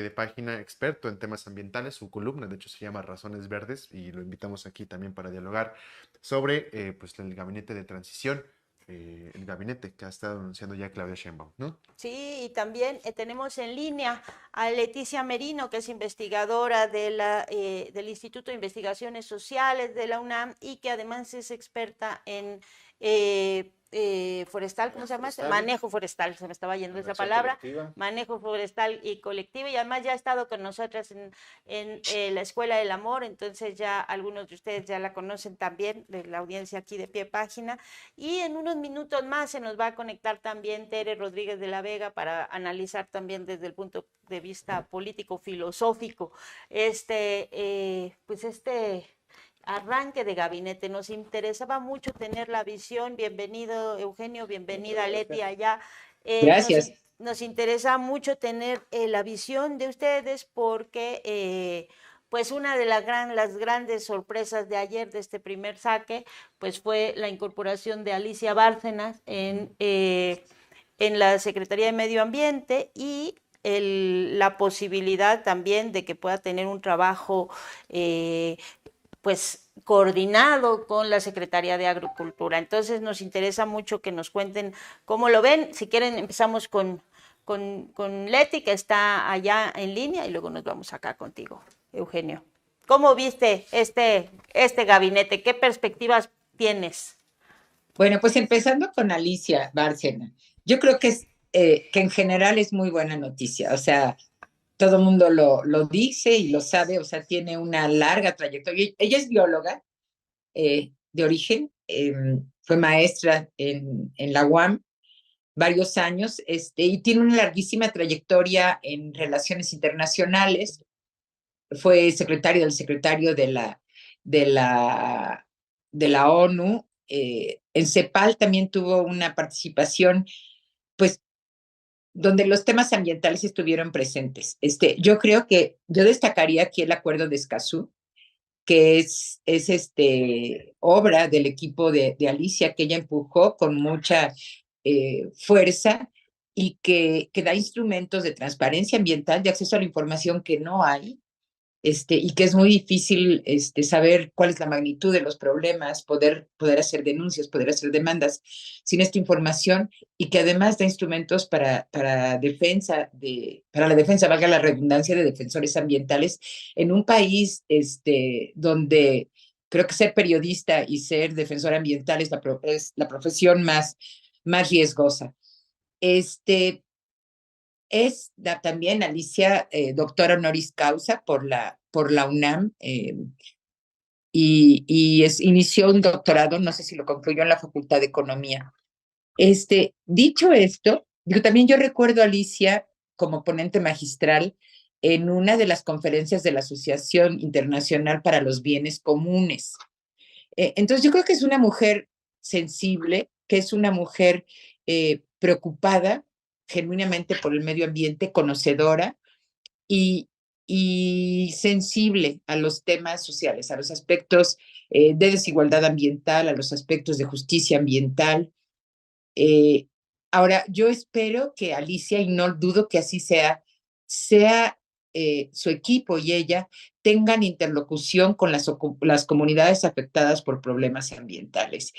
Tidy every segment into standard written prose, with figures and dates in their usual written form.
de página experto en temas ambientales. Su columna, de hecho, se llama Razones Verdes y lo invitamos aquí también para dialogar sobre pues, el gabinete de transición, el gabinete que ha estado anunciando ya Claudia Sheinbaum, ¿no? Sí, y también tenemos en línea a Leticia Merino, que es investigadora del Instituto de Investigaciones Sociales de la UNAM y que además es experta en forestal, ¿cómo se llama? Manejo forestal, se me estaba yendo esa palabra, manejo forestal y colectivo, y además ya ha estado con nosotras en la Escuela del Amor, entonces ya algunos de ustedes ya la conocen también, de la audiencia aquí de Pie Página. Y en unos minutos más se nos va a conectar también Tere Rodríguez de la Vega para analizar también desde el punto de vista político-filosófico pues este arranque de gabinete. Nos interesaba mucho tener la visión. Bienvenido Eugenio, bienvenida Leti allá. Gracias. Nos interesa mucho tener la visión de ustedes porque pues una de las grandes sorpresas de ayer, de este primer saque, pues fue la incorporación de Alicia Bárcenas en la Secretaría de Medio Ambiente y la posibilidad también de que pueda tener un trabajo pues coordinado con la Secretaría de Agricultura. Entonces nos interesa mucho que nos cuenten cómo lo ven. Si quieren empezamos con Leti, que está allá en línea, y luego nos vamos acá contigo, Eugenio. ¿Cómo viste este gabinete? ¿Qué perspectivas tienes? Bueno, pues empezando con Alicia Bárcena, yo creo que en general es muy buena noticia, o sea, todo el mundo lo dice y lo sabe, o sea, tiene una larga trayectoria. Ella es bióloga de origen, fue maestra en la UAM varios años, y tiene una larguísima trayectoria en relaciones internacionales, fue secretario de la, de la ONU. En CEPAL también tuvo una participación, pues, donde los temas ambientales estuvieron presentes. Yo creo que yo destacaría aquí el acuerdo de Escazú, que es obra del equipo de Alicia, que ella empujó con mucha fuerza y que da instrumentos de transparencia ambiental, de acceso a la información que no hay, y que es muy difícil saber cuál es la magnitud de los problemas, poder hacer denuncias, poder hacer demandas sin esta información, y que además da instrumentos para la defensa, valga la redundancia, de defensores ambientales en un país donde creo que ser periodista y ser defensor ambiental es la profesión más riesgosa. También Alicia, doctora honoris causa por la UNAM, inició un doctorado, no sé si lo concluyó en la Facultad de Economía. Dicho esto, también yo recuerdo a Alicia como ponente magistral en una de las conferencias de la Asociación Internacional para los Bienes Comunes. Entonces yo creo que es una mujer sensible, que es una mujer preocupada genuinamente por el medio ambiente, conocedora y, y sensible a los temas sociales, a los aspectos de desigualdad ambiental, a los aspectos de justicia ambiental. Eh, Ahora, yo espero que Alicia, y no dudo que así sea su equipo y ella tengan interlocución con las comunidades afectadas por problemas ambientales,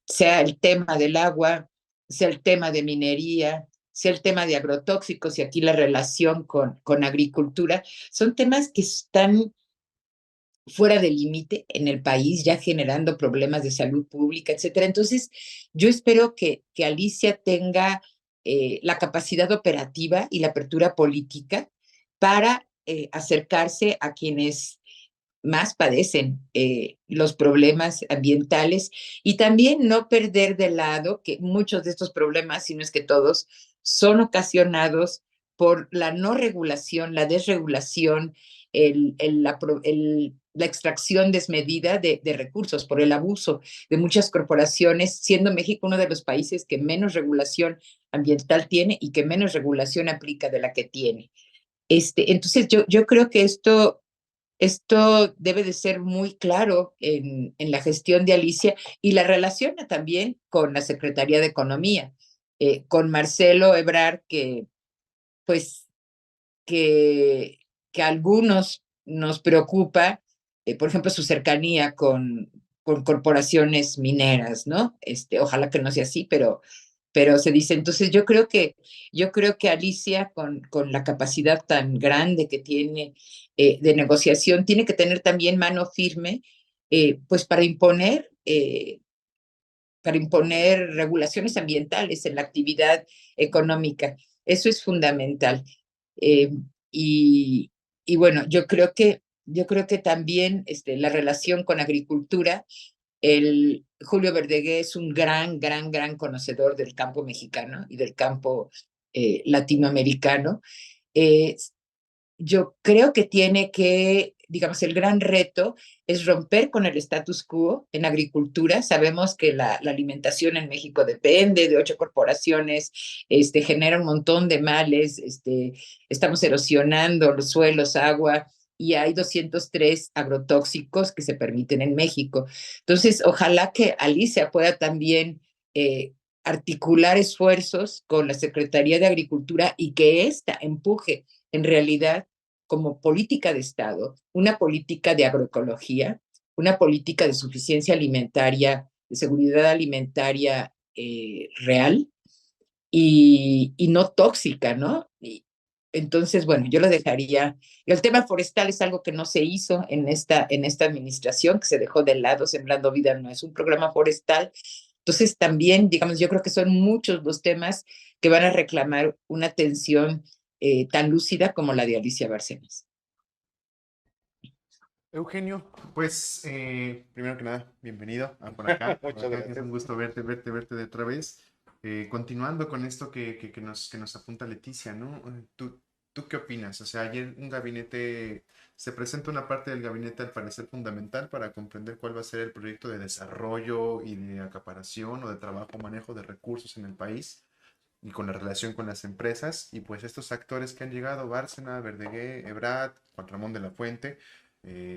sea el tema del agua, sea el tema de minería, sea el tema de agrotóxicos y aquí la relación con agricultura. Son temas que están fuera del límite en el país, ya generando problemas de salud pública, etcétera. Entonces, yo espero que Alicia tenga la capacidad operativa y la apertura política para acercarse a quienes más padecen los problemas ambientales y también no perder de lado que muchos de estos problemas, si no es que todos, son ocasionados por la no regulación, la desregulación, la extracción desmedida de recursos, por el abuso de muchas corporaciones, siendo México uno de los países que menos regulación ambiental tiene y que menos regulación aplica de la que tiene. Entonces, yo creo que esto debe de ser muy claro en la gestión de Alicia y la relaciona también con la Secretaría de Economía, con Marcelo Ebrard, que pues que, que a algunos nos preocupa, por ejemplo, su cercanía con corporaciones mineras, ¿no? Ojalá que no sea así, pero se dice. Entonces yo creo que Alicia, con la capacidad tan grande que tiene de negociación, tiene que tener también mano firme, pues para imponer regulaciones ambientales en la actividad económica. Eso es fundamental. Eh, y, y, bueno, yo creo que también la relación con agricultura, el Julio Verdegué es un gran conocedor del campo mexicano y del campo latinoamericano. Eh, yo creo que tiene que, digamos, el gran reto es romper con el status quo en agricultura. Sabemos que la alimentación en México depende de 8 corporaciones, genera un montón de males, estamos erosionando los suelos, agua, y hay 203 agrotóxicos que se permiten en México. Entonces, ojalá que Alicia pueda también articular esfuerzos con la Secretaría de Agricultura y que ésta empuje en realidad como política de Estado, una política de agroecología, una política de suficiencia alimentaria, de seguridad alimentaria real y no tóxica, ¿no? Entonces, bueno, yo lo dejaría. El tema forestal es algo que no se hizo en esta administración, que se dejó de lado. Sembrando Vida no es un programa forestal. Entonces, también, digamos, yo creo que son muchos los temas que van a reclamar una atención tan lúcida como la de Alicia Bárcenas. Eugenio, pues primero que nada, bienvenido por acá. Muchas gracias. Es un gusto verte de otra vez. Continuando con esto que nos apunta Leticia, ¿no? ¿Tú qué opinas? O sea, ayer un gabinete, se presenta una parte del gabinete al parecer fundamental para comprender cuál va a ser el proyecto de desarrollo y de acaparación o de trabajo o manejo de recursos en el país y con la relación con las empresas. Y pues estos actores que han llegado, Bárcena, Verdegué, Ebrard, Juan Ramón de la Fuente,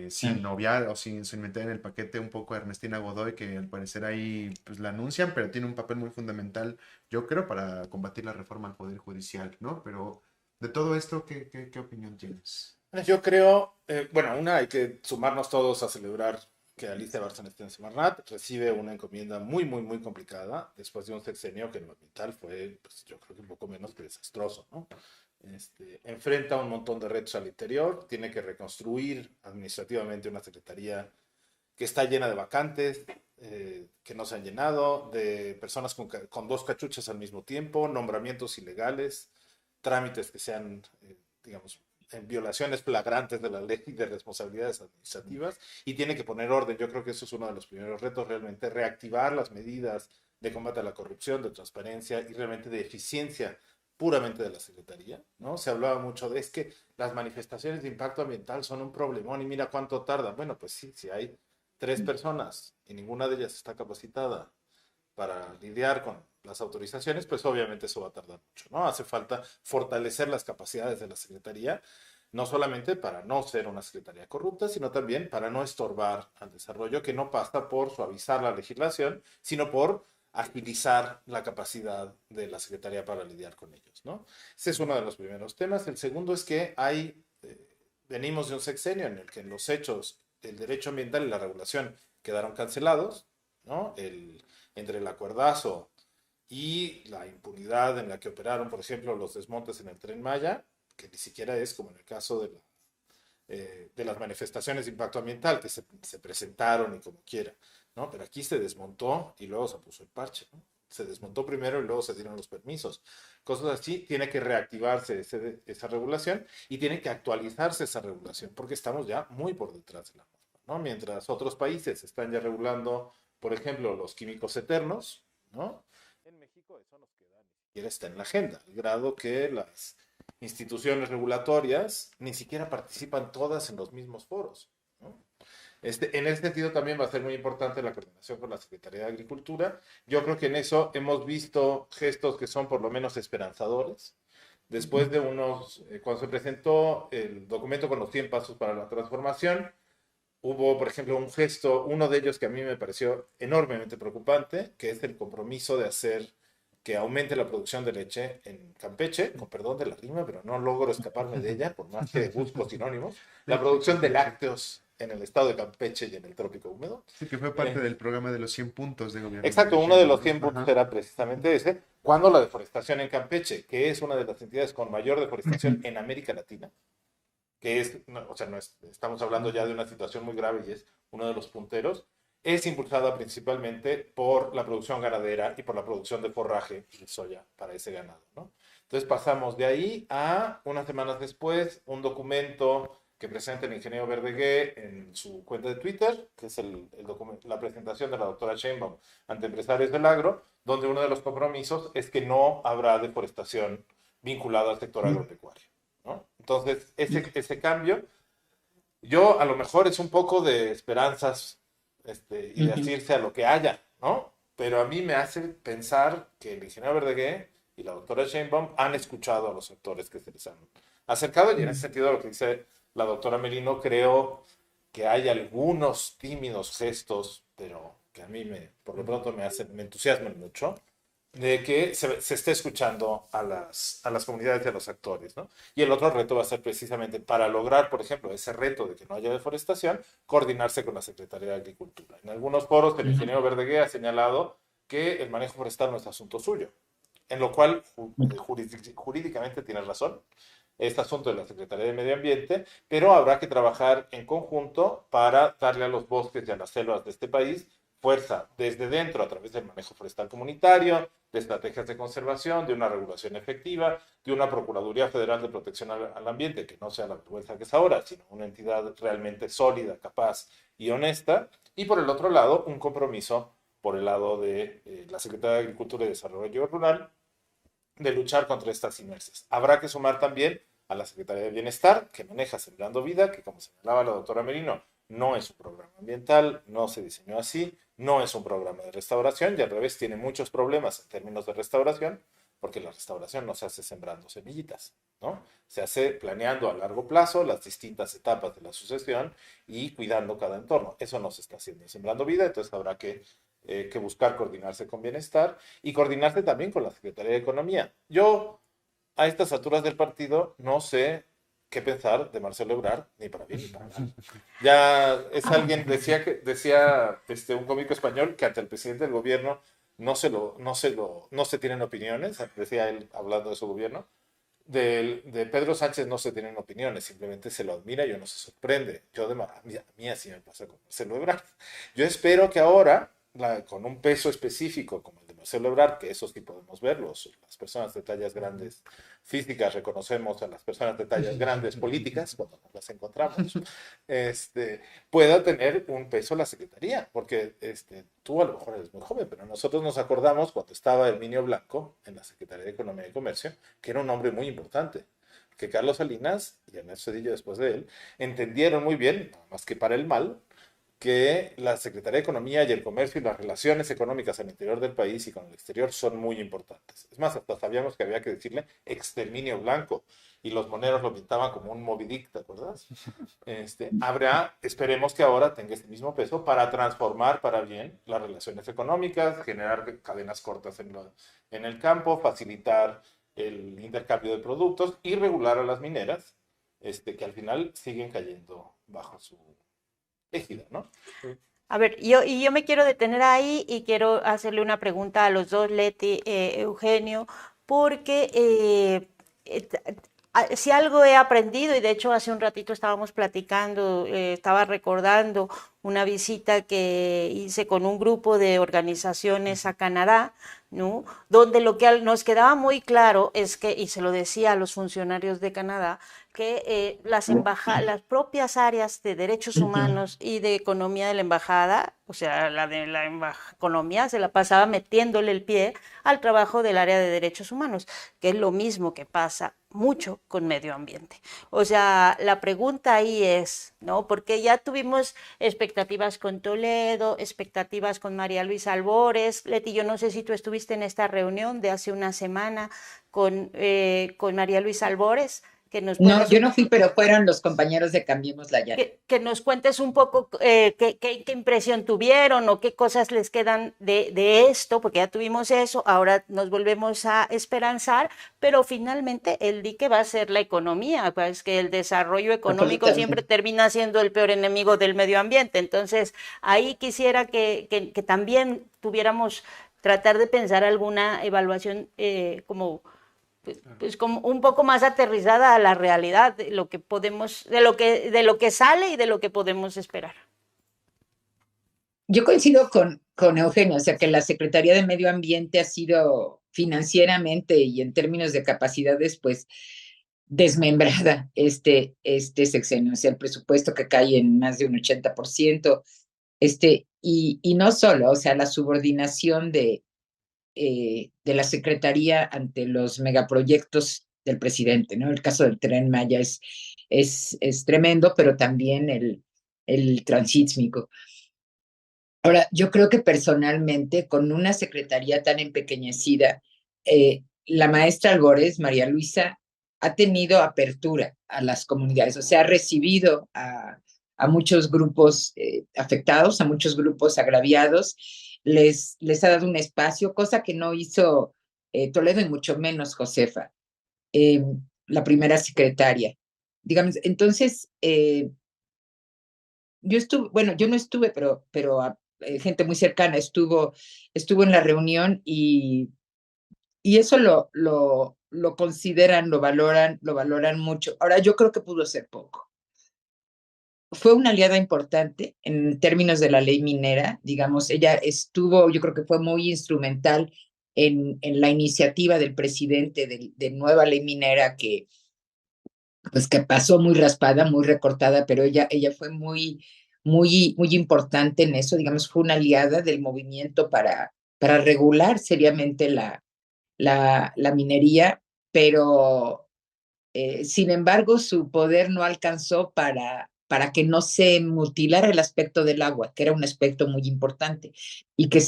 sin obviar o sin meter en el paquete un poco a Ernestina Godoy, que al parecer ahí pues la anuncian, pero tiene un papel muy fundamental, yo creo, para combatir la reforma al Poder Judicial, ¿no? Pero de todo esto, ¿qué opinión tienes? Yo creo, bueno, hay que sumarnos todos a celebrar que Alicia Bárcena esté en Semarnat. Recibe una encomienda muy complicada después de un sexenio que en lo ambiental fue, pues, yo creo que un poco menos que desastroso, ¿no? Enfrenta un montón de retos al interior, tiene que reconstruir administrativamente una secretaría que está llena de vacantes, que no se han llenado, de personas con 2 cachuchas al mismo tiempo, nombramientos ilegales, trámites que sean, digamos, en violaciones flagrantes de la ley de responsabilidades administrativas, y tiene que poner orden. Yo creo que eso es uno de los primeros retos, realmente reactivar las medidas de combate a la corrupción, de transparencia y realmente de eficiencia puramente de la Secretaría, ¿no? Se hablaba mucho de es que las manifestaciones de impacto ambiental son un problemón y mira cuánto tardan. Bueno, pues sí, si hay 3 personas y ninguna de ellas está capacitada para lidiar con las autorizaciones, pues obviamente eso va a tardar mucho, ¿no? Hace falta fortalecer las capacidades de la Secretaría, no solamente para no ser una Secretaría corrupta, sino también para no estorbar al desarrollo, que no pasa por suavizar la legislación, sino por agilizar la capacidad de la Secretaría para lidiar con ellos, ¿no? Ese es uno de los primeros temas. El segundo es que venimos de un sexenio en el que en los hechos el derecho ambiental y la regulación quedaron cancelados, ¿no? Entre el acuerdazo y la impunidad en la que operaron, por ejemplo, los desmontes en el Tren Maya, que ni siquiera es como en el caso de las manifestaciones de impacto ambiental que se presentaron y como quiera, ¿no? Pero aquí se desmontó y luego se puso el parche, ¿no? Se desmontó primero y luego se dieron los permisos. Cosas así, tiene que reactivarse esa regulación y tiene que actualizarse esa regulación porque estamos ya muy por detrás de la norma, ¿no? Mientras otros países están ya regulando, por ejemplo, los químicos eternos, ¿no? En México eso nos queda, ni siquiera está en la agenda, al grado que las instituciones regulatorias ni siquiera participan todas en los mismos foros, ¿no? En ese sentido también va a ser muy importante la coordinación con la Secretaría de Agricultura. Yo creo que en eso hemos visto gestos que son por lo menos esperanzadores. Después de cuando se presentó el documento con los 100 pasos para la transformación, hubo, por ejemplo, un gesto, uno de ellos que a mí me pareció enormemente preocupante, que es el compromiso de hacer que aumente la producción de leche en Campeche, con perdón de la rima, pero no logro escaparme de ella, por más que busco sinónimos, la producción de lácteos en el estado de Campeche y en el trópico húmedo. Sí, que fue parte del programa de los 100 puntos de gobierno. Exacto, uno de los 100 puntos era precisamente ese, cuando la deforestación en Campeche, que es una de las entidades con mayor deforestación en América Latina, que es, o sea, estamos hablando ya de una situación muy grave y es uno de los punteros, es impulsada principalmente por la producción ganadera y por la producción de forraje y de soya para ese ganado, ¿no? Entonces pasamos de ahí a, unas semanas después, un documento que presenta el ingeniero Verdegué en su cuenta de Twitter, que es la presentación de la doctora Sheinbaum ante empresarios del agro, donde uno de los compromisos es que no habrá deforestación vinculada al sector agropecuario, ¿no? Entonces, ese cambio, yo a lo mejor es un poco de esperanzas y de asirse a lo que haya, ¿no? Pero a mí me hace pensar que el ingeniero Verdegué y la doctora Sheinbaum han escuchado a los sectores que se les han acercado, y en ese sentido lo que dice la doctora Merino, creo que hay algunos tímidos gestos, pero que a mí por lo pronto me entusiasman mucho, de que se esté escuchando a las comunidades y a los actores, ¿no? Y el otro reto va a ser precisamente para lograr, por ejemplo, ese reto de que no haya deforestación, coordinarse con la Secretaría de Agricultura. En algunos foros el ingeniero Verdegué ha señalado que el manejo forestal no es asunto suyo, en lo cual jurídicamente tiene razón. Es asunto de la Secretaría de Medio Ambiente, pero habrá que trabajar en conjunto para darle a los bosques y a las selvas de este país fuerza desde dentro a través del manejo forestal comunitario, de estrategias de conservación, de una regulación efectiva, de una Procuraduría Federal de Protección al Ambiente, que no sea la vergüenza que es ahora, sino una entidad realmente sólida, capaz y honesta, y por el otro lado, un compromiso por el lado de la Secretaría de Agricultura y Desarrollo Rural de luchar contra estas inercias. Habrá que sumar también a la Secretaría de Bienestar, que maneja Sembrando Vida, que como señalaba la doctora Merino, no es un programa ambiental, no se diseñó así, no es un programa de restauración y al revés tiene muchos problemas en términos de restauración, porque la restauración no se hace sembrando semillitas, ¿no? Se hace planeando a largo plazo las distintas etapas de la sucesión y cuidando cada entorno. Eso no se está haciendo en Sembrando Vida, entonces habrá que buscar coordinarse con Bienestar y coordinarse también con la Secretaría de Economía. Yo, a estas alturas del partido, no sé qué pensar de Marcelo Ebrard, ni para bien ni para mal. Ya es alguien, decía un cómico español, que ante el presidente del gobierno no se tienen opiniones, decía él hablando de su gobierno. De Pedro Sánchez no se tienen opiniones, simplemente se lo admira y uno se sorprende. A mí así me pasa con Marcelo Ebrard. Yo espero que ahora, con un peso específico como el de Marcelo Ebrard, que esos sí podemos verlos, las personas de tallas grandes físicas reconocemos a las personas de tallas grandes políticas cuando nos las encontramos, pueda tener un peso la Secretaría, porque tú a lo mejor eres muy joven, pero nosotros nos acordamos cuando estaba Herminio Blanco en la Secretaría de Economía y Comercio, que era un hombre muy importante, que Carlos Salinas y Ernesto Zedillo después de él entendieron muy bien, nada más que para el mal, que la Secretaría de Economía y el Comercio y las relaciones económicas al interior del país y con el exterior son muy importantes. Es más, hasta sabíamos que había que decirle exterminio blanco y los moneros lo pintaban como un Moby Dick, ¿te acuerdas? Esperemos que ahora tenga este mismo peso para transformar para bien las relaciones económicas, generar cadenas cortas en el campo, facilitar el intercambio de productos y regular a las mineras, que al final siguen cayendo bajo su égida, ¿no? A ver, yo me quiero detener ahí y quiero hacerle una pregunta a los dos, Leti, Eugenio, porque si algo he aprendido, y de hecho hace un ratito estábamos platicando, estaba recordando una visita que hice con un grupo de organizaciones a Canadá, ¿no? Donde lo que nos quedaba muy claro es que, y se lo decía a los funcionarios de Canadá, que las propias áreas de derechos humanos y de economía de la embajada, o sea, la de la economía se la pasaba metiéndole el pie al trabajo del área de derechos humanos, que es lo mismo que pasa mucho con medio ambiente. O sea, la pregunta ahí es, ¿no? Porque ya tuvimos expectativas con Toledo, expectativas con María Luisa Albores. Leti, yo no sé si tú estuviste en esta reunión de hace una semana con María Luisa Albores, que nos No, yo no fui, pero fueron los compañeros de Cambiemos la Llana. Que nos cuentes un poco qué impresión tuvieron o qué cosas les quedan de esto, porque ya tuvimos eso, ahora nos volvemos a esperanzar, pero finalmente el dique va a ser la economía, pues que el desarrollo económico siempre termina siendo el peor enemigo del medio ambiente. Entonces, ahí quisiera que también tuviéramos, tratar de pensar alguna evaluación pues como un poco más aterrizada a la realidad de lo que podemos, de lo que sale y de lo que podemos esperar. Yo coincido con Eugenio, o sea que la Secretaría de Medio Ambiente ha sido financieramente y en términos de capacidades, pues desmembrada este sexenio, o sea, el presupuesto que cae en más de un 80%, y no solo, o sea, la subordinación de la Secretaría ante los megaproyectos del presidente, ¿no? El caso del Tren Maya es tremendo, pero también el transísmico. Ahora, yo creo que personalmente, con una secretaría tan empequeñecida, la maestra Albores, María Luisa, ha tenido apertura a las comunidades, o sea, ha recibido a muchos grupos afectados, a muchos grupos agraviados, les ha dado un espacio, cosa que no hizo Toledo y mucho menos Josefa, la primera secretaria. Digamos, entonces, yo estuve, bueno, yo no estuve, pero gente muy cercana estuvo en la reunión y eso lo consideran, lo valoran mucho. Ahora, yo creo que pudo ser poco. Fue una aliada importante en términos de la ley minera, digamos, ella estuvo, yo creo que fue muy instrumental en la iniciativa del presidente de nueva ley minera pues que pasó muy raspada, muy recortada, pero ella fue muy importante en eso, digamos, fue una aliada del movimiento para regular seriamente la minería, pero sin embargo su poder no alcanzó para que no se mutilara el aspecto del agua, que era un aspecto muy importante, y que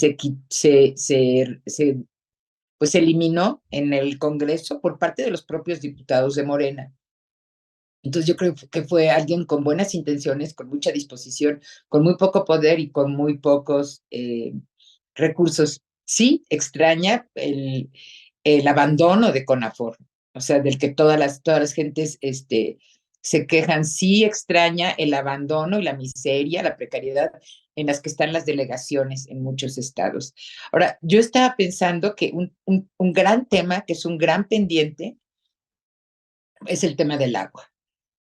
pues, se eliminó en el Congreso por parte de los propios diputados de Morena. Entonces yo creo que fue alguien con buenas intenciones, con mucha disposición, con muy poco poder y con muy pocos recursos. Sí, extraña el abandono de CONAFOR, o sea, del que todas las gentes se quejan. Sí, extraña el abandono y la miseria, la precariedad en las que están las delegaciones en muchos estados. Ahora, yo estaba pensando que un gran tema, que es un gran pendiente, es el tema del agua.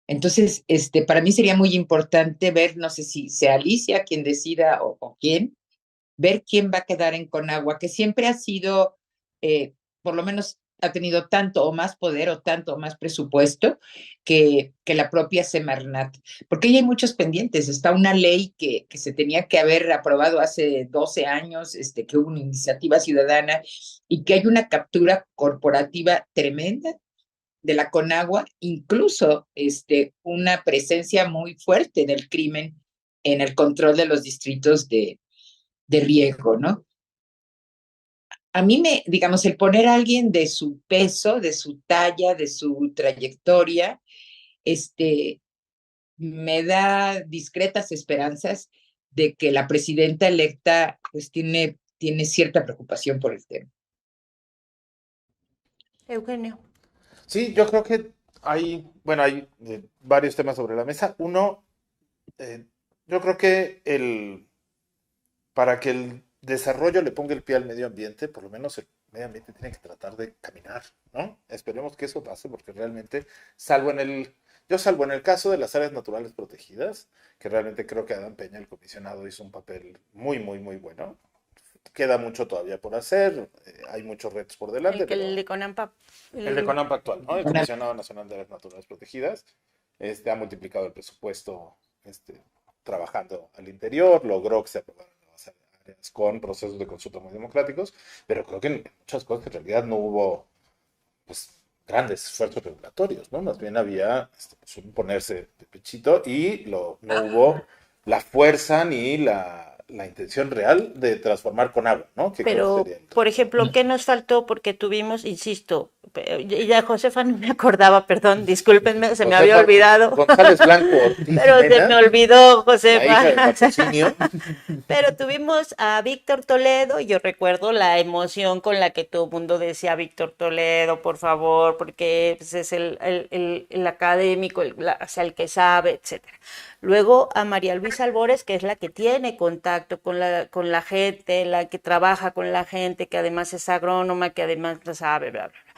Entonces, para mí sería muy importante ver, no sé si sea Alicia quien decida o quién, ver quién va a quedar en Conagua, que siempre ha sido, por lo menos ha tenido tanto o más poder o tanto o más presupuesto que la propia Semarnat, porque ahí hay muchos pendientes. Está una ley que se tenía que haber aprobado hace 12 años, que hubo una iniciativa ciudadana y que hay una captura corporativa tremenda de la Conagua, incluso una presencia muy fuerte del crimen en el control de los distritos de riego, ¿no? A mí digamos, el poner a alguien de su peso, de su talla, de su trayectoria, me da discretas esperanzas de que la presidenta electa pues tiene cierta preocupación por el tema. Eugenio. Sí, yo creo que hay varios temas sobre la mesa. Uno, yo creo que para que el desarrollo le ponga el pie al medio ambiente, por lo menos el medio ambiente tiene que tratar de caminar, ¿no? Esperemos que eso pase, porque realmente, salvo en el caso de las áreas naturales protegidas, que realmente creo que Adán Peña, el comisionado, hizo un papel muy, muy, muy bueno. Queda mucho todavía por hacer, hay muchos retos por delante. El de CONAMPA. El de CONAMPA actual, ¿no? El Comisionado Nacional de Áreas Naturales Protegidas ha multiplicado el presupuesto trabajando al interior, logró que se aprobaran nuevas áreas con procesos de consulta muy democráticos, pero creo que en muchas cosas en realidad no hubo pues grandes esfuerzos regulatorios, ¿no? Más bien había ponerse de pechito y no hubo la fuerza ni la intención real de transformar con agua, ¿no? Que creo Pero, que sería por ejemplo, ¿qué nos faltó? Porque tuvimos, insisto, ya Josefa no me acordaba, perdón, discúlpenme, se me había Josefa olvidado. González Blanco Ortiz Pero se Mena, me olvidó, la hija del Josefa. patrocinio. Pero tuvimos a Víctor Toledo, y yo recuerdo la emoción con la que todo el mundo decía Víctor Toledo, por favor, porque pues, es el académico, o sea, el que sabe, etcétera. Luego a María Luisa Albores, que es la que tiene contacto con la gente, la que trabaja con la gente, que además es agrónoma, que además sabe, bla, bla, bla.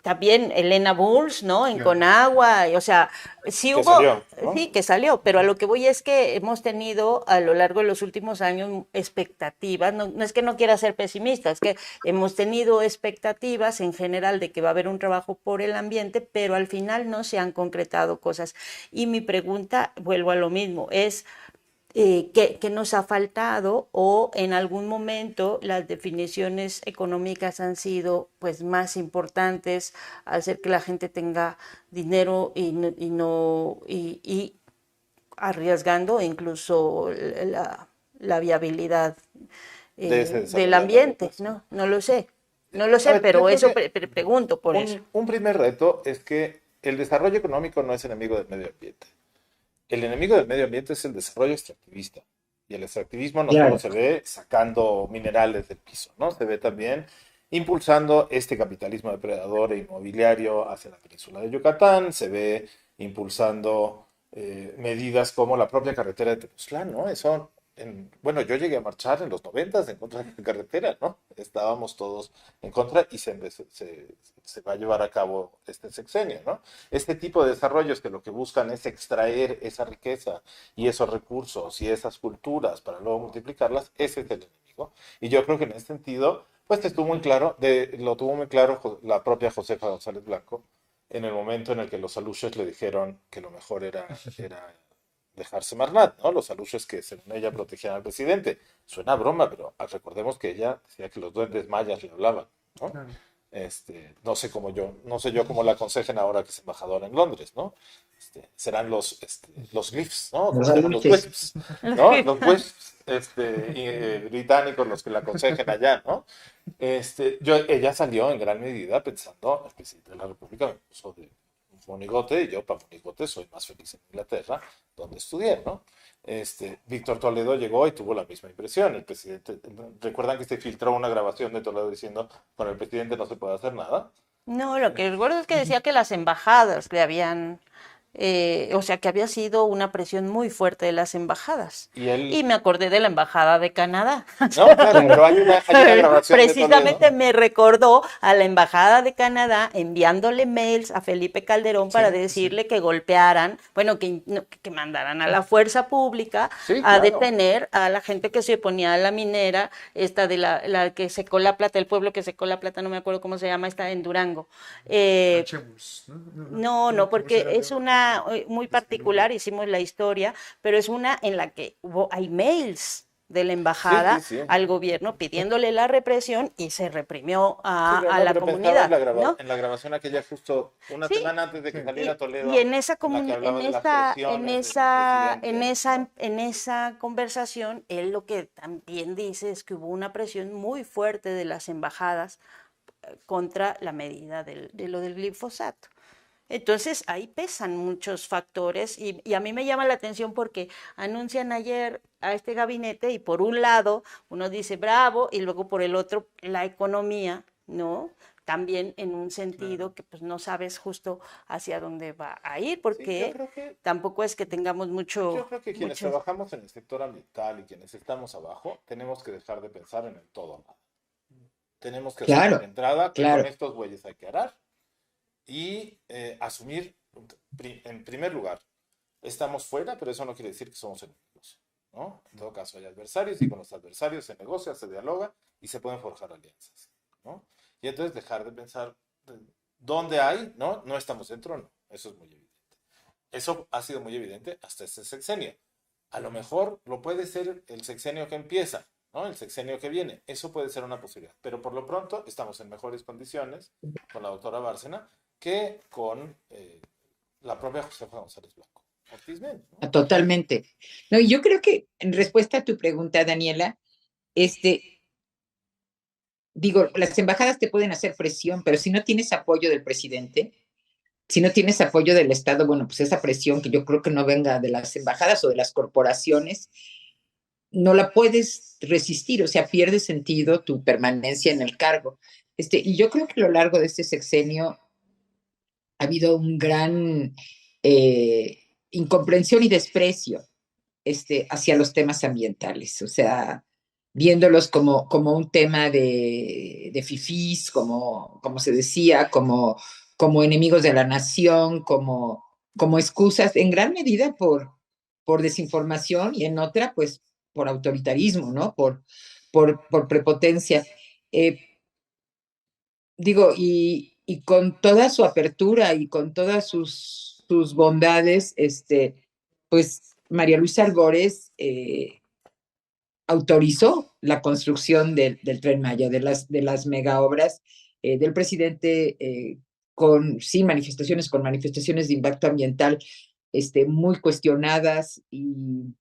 También Elena Bulls, ¿no? En Conagua, o sea, sí Que hubo, salió, ¿no? sí, que salió, pero a lo que voy es que hemos tenido a lo largo de los últimos años expectativas, no es que no quiera ser pesimista, es que hemos tenido expectativas en general de que va a haber un trabajo por el ambiente, pero al final no se han concretado cosas. Y mi pregunta, vuelvo a lo mismo, es ¿qué nos ha faltado? O en algún momento las definiciones económicas han sido pues más importantes, hacer que la gente tenga dinero y arriesgando incluso la viabilidad De ese del desarrollo a largo ambiente, plazo. ¿no? No lo sé. No lo A sé, ver, yo pero creo eso que pregunto por eso. un primer reto es que el desarrollo económico no es enemigo del medio ambiente. El enemigo del medio ambiente es el desarrollo extractivista. Y el extractivismo no solo Claro. se ve sacando minerales del piso, ¿no? Se ve también impulsando este capitalismo depredador e inmobiliario hacia la península de Yucatán, se ve impulsando medidas como la propia carretera de Tepoztlán, ¿no? Eso, bueno, yo llegué a marchar en los 90 en contra de la carretera, ¿no? Estábamos todos en contra y se va a llevar a cabo este sexenio, ¿no? Este tipo de desarrollos que lo que buscan es extraer esa riqueza y esos recursos y esas culturas para luego multiplicarlas, ese es el enemigo. Y yo creo que en ese sentido, pues estuvo muy claro, lo tuvo muy claro la propia Josefa González Blanco en el momento en el que los aluches le dijeron que lo mejor era dejarse Marnat, ¿no? Los aluches que según ella protegían al presidente. Suena a broma, pero recordemos que ella decía que los duendes mayas le hablaban, ¿no? Claro. No sé no sé yo cómo la aconsejen ahora que es embajadora en Londres, ¿no? Serán los glyphs, ¿no? ¿Cómo Los se llaman? Los aluches. wisps, ¿no? Los wisps británicos, los que la aconsejen allá, ¿no? Ella salió en gran medida pensando, el presidente de la República me puso de un monigote y yo para monigote soy más feliz en Inglaterra, donde estudié, ¿no? Víctor Toledo llegó y tuvo la misma impresión. El presidente, ¿recuerdan que se filtró una grabación de Toledo diciendo, con el presidente no se puede hacer nada? No, lo que recuerdo es que decía que las embajadas le habían, o sea, que había sido una presión muy fuerte de las embajadas. Y él, Y me acordé de la embajada de Canadá. no, claro, pero hay una grabación de Precisamente Toledo. me recordó a la embajada de Canadá enviándole mails a Felipe Calderón para Sí, sí. decirle que golpearan, bueno, que mandaran a la fuerza pública Sí, a claro. detener a la gente que se oponía a la minera, esta de la que secó la plata, el pueblo que secó la plata, no me acuerdo cómo se llama, está en Durango. Chemus, ¿no? No, Chemus era porque es de- una muy particular, hicimos la historia, pero es una en la que hay mails de la Sí, embajada sí, sí. al gobierno pidiéndole la represión y se reprimió Sí, a no, la pero pensaba comunidad, ¿no? en la grabación aquella justo una Sí, semana antes de que Sí. saliera Toledo, y en esa en la que hablaba de las en presiones del presidente, ¿no? en esa conversación, él lo que también dice es que hubo una presión muy fuerte de las embajadas contra la medida de lo del glifosato. Entonces ahí pesan muchos factores y a mí me llama la atención porque anuncian ayer a este gabinete y por un lado uno dice bravo y luego por el otro la economía, ¿no? También en un sentido que pues no sabes justo hacia dónde va a ir Sí, porque tampoco es que tengamos yo creo que quienes mucho. trabajamos en el sector ambiental y quienes estamos abajo, tenemos que dejar de pensar en el todo o nada. Tenemos que asumir Claro, de entrada que con claro. estos bueyes hay que arar y asumir, en primer lugar, estamos fuera, pero eso no quiere decir que somos enemigos, ¿no? En todo caso, hay adversarios y con los adversarios se negocia, se dialoga y se pueden forjar alianzas, ¿no? Y entonces dejar de pensar dónde hay, ¿no? No estamos dentro, no. Eso es muy evidente. Eso ha sido muy evidente hasta este sexenio. A lo mejor lo puede ser el sexenio que empieza, ¿no? El sexenio que viene. Eso puede ser una posibilidad. Pero por lo pronto estamos en mejores condiciones con la doctora Bárcena que con la propia Josefa González Blanco. Ortiz Mena, ¿no? Totalmente. No, y yo creo que en respuesta a tu pregunta, Daniela, digo, las embajadas te pueden hacer presión, pero si no tienes apoyo del presidente, si no tienes apoyo del Estado, bueno, pues esa presión que yo creo que no venga de las embajadas o de las corporaciones, no la puedes resistir, o sea, pierde sentido tu permanencia en el cargo. Y yo creo que a lo largo de este sexenio ha habido un gran incomprensión y desprecio hacia los temas ambientales, o sea, viéndolos como un tema de fifís, como se decía, como enemigos de la nación, como excusas, en gran medida por desinformación y en otra, pues, por autoritarismo, ¿no? Por prepotencia. Eh, Digo, y con toda su apertura y con todas sus bondades, pues María Luisa Albores autorizó la construcción del Tren Maya, de las mega obras del presidente, sí, con manifestaciones de impacto ambiental muy cuestionadas y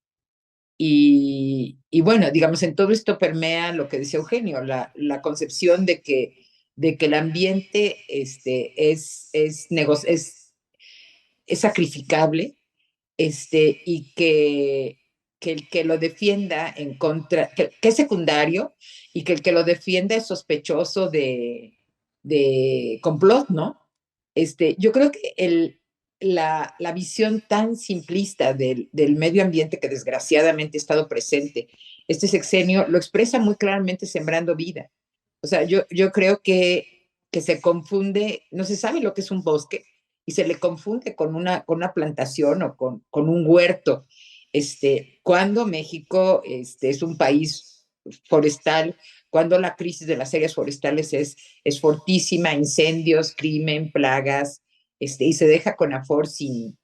bueno, digamos, en todo esto permea lo que decía Eugenio, la concepción de que el ambiente es sacrificable, y que el que lo defienda en contra, que es secundario, y que el que lo defienda es sospechoso de complot, ¿no? Yo creo que la visión tan simplista del medio ambiente que desgraciadamente ha estado presente este sexenio lo expresa muy claramente Sembrando Vida. O sea, yo creo que se confunde, no se sabe lo que es un bosque y se le confunde con una plantación o con un huerto. Cuando México es un país forestal, cuando la crisis de las áreas forestales es fortísima, incendios, crimen, plagas, y se deja CONAFOR sin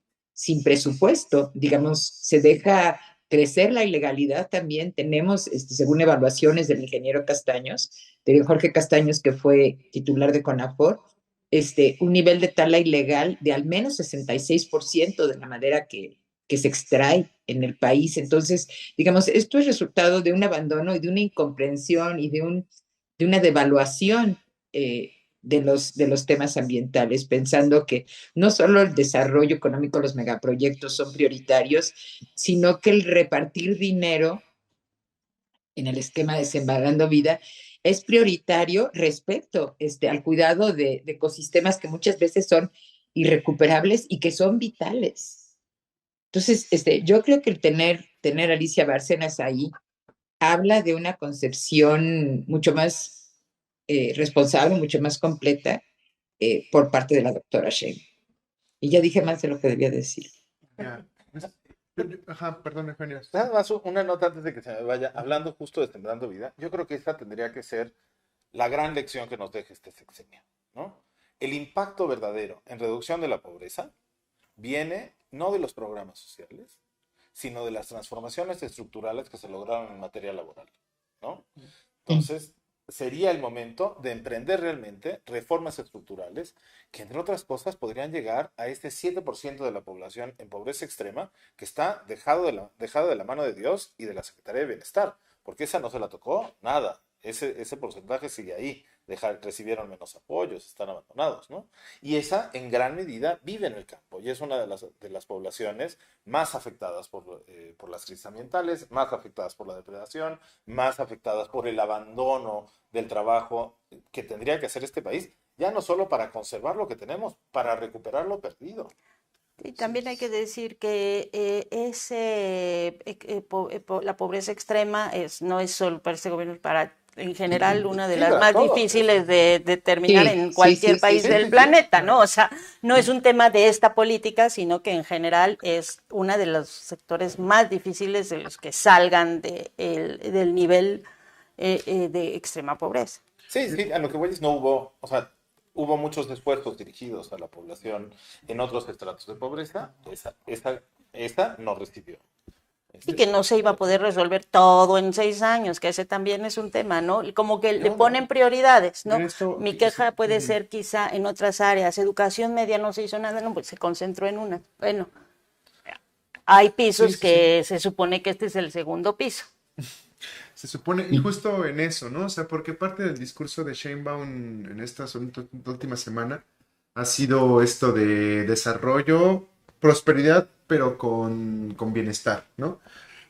presupuesto, digamos, se deja crecer la ilegalidad también. Tenemos, según evaluaciones del ingeniero Castaños, de Jorge Castaños, que fue titular de CONAFOR, un nivel de tala ilegal de al menos 66% de la madera que se extrae en el país. Entonces, digamos, esto es resultado de un abandono y de una incomprensión y de una devaluación de los temas ambientales, pensando que no solo el desarrollo económico, los megaproyectos son prioritarios, sino que el repartir dinero en el esquema de Sembrando Vida es prioritario respecto al cuidado de ecosistemas que muchas veces son irrecuperables y que son vitales. Entonces, yo creo que el tener a Alicia Bárcenas ahí habla de una concepción mucho más responsable, mucho más completa por parte de la doctora Shane. Y ya dije más de lo que debía decir. Ya. Ajá, perdón, Eugenio. Nada más una nota antes de que se me vaya. Hablando justo de Sembrando Vida, yo creo que esta tendría que ser la gran lección que nos deje este sexenio, ¿no? El impacto verdadero en reducción de la pobreza viene no de los programas sociales, sino de las transformaciones estructurales que se lograron en materia laboral, ¿no? Entonces, sería el momento de emprender realmente reformas estructurales que, entre otras cosas, podrían llegar a este 7% de la población en pobreza extrema que está dejado de la mano de Dios y de la Secretaría de Bienestar, porque esa no se la tocó nada. Ese porcentaje sigue ahí. Recibieron menos apoyos, están abandonados, ¿no? Y esa, en gran medida, vive en el campo y es una de las poblaciones más afectadas por las crisis ambientales, más afectadas por la depredación, más afectadas por el abandono del trabajo que tendría que hacer este país, ya no solo para conservar lo que tenemos, para recuperar lo perdido. Y también hay que decir que la pobreza extrema no es solo para este gobierno, para en general una de Sí, las para más todos. difíciles de determinar en cualquier país del sí. planeta, ¿no? O sea, no es un tema de esta política, sino que en general es uno de los sectores más difíciles de los que salgan del nivel de extrema pobreza. Sí, a lo que voy es no hubo, o sea, hubo muchos esfuerzos dirigidos a la población en otros estratos de pobreza, esa no recibió. Y que no se iba a poder resolver todo en 6 años, que ese también es un tema, ¿no? Como que le ponen prioridades, ¿no? Mi queja puede ser quizá en otras áreas. Educación media no se hizo nada, no, pues se concentró en una. Bueno. hay pisos Sí. que se supone que este es el segundo piso. Se supone, y justo en eso, ¿no? O sea, porque parte del discurso de Sheinbaum en esta última semana ha sido esto de desarrollo, prosperidad, pero con bienestar, ¿no?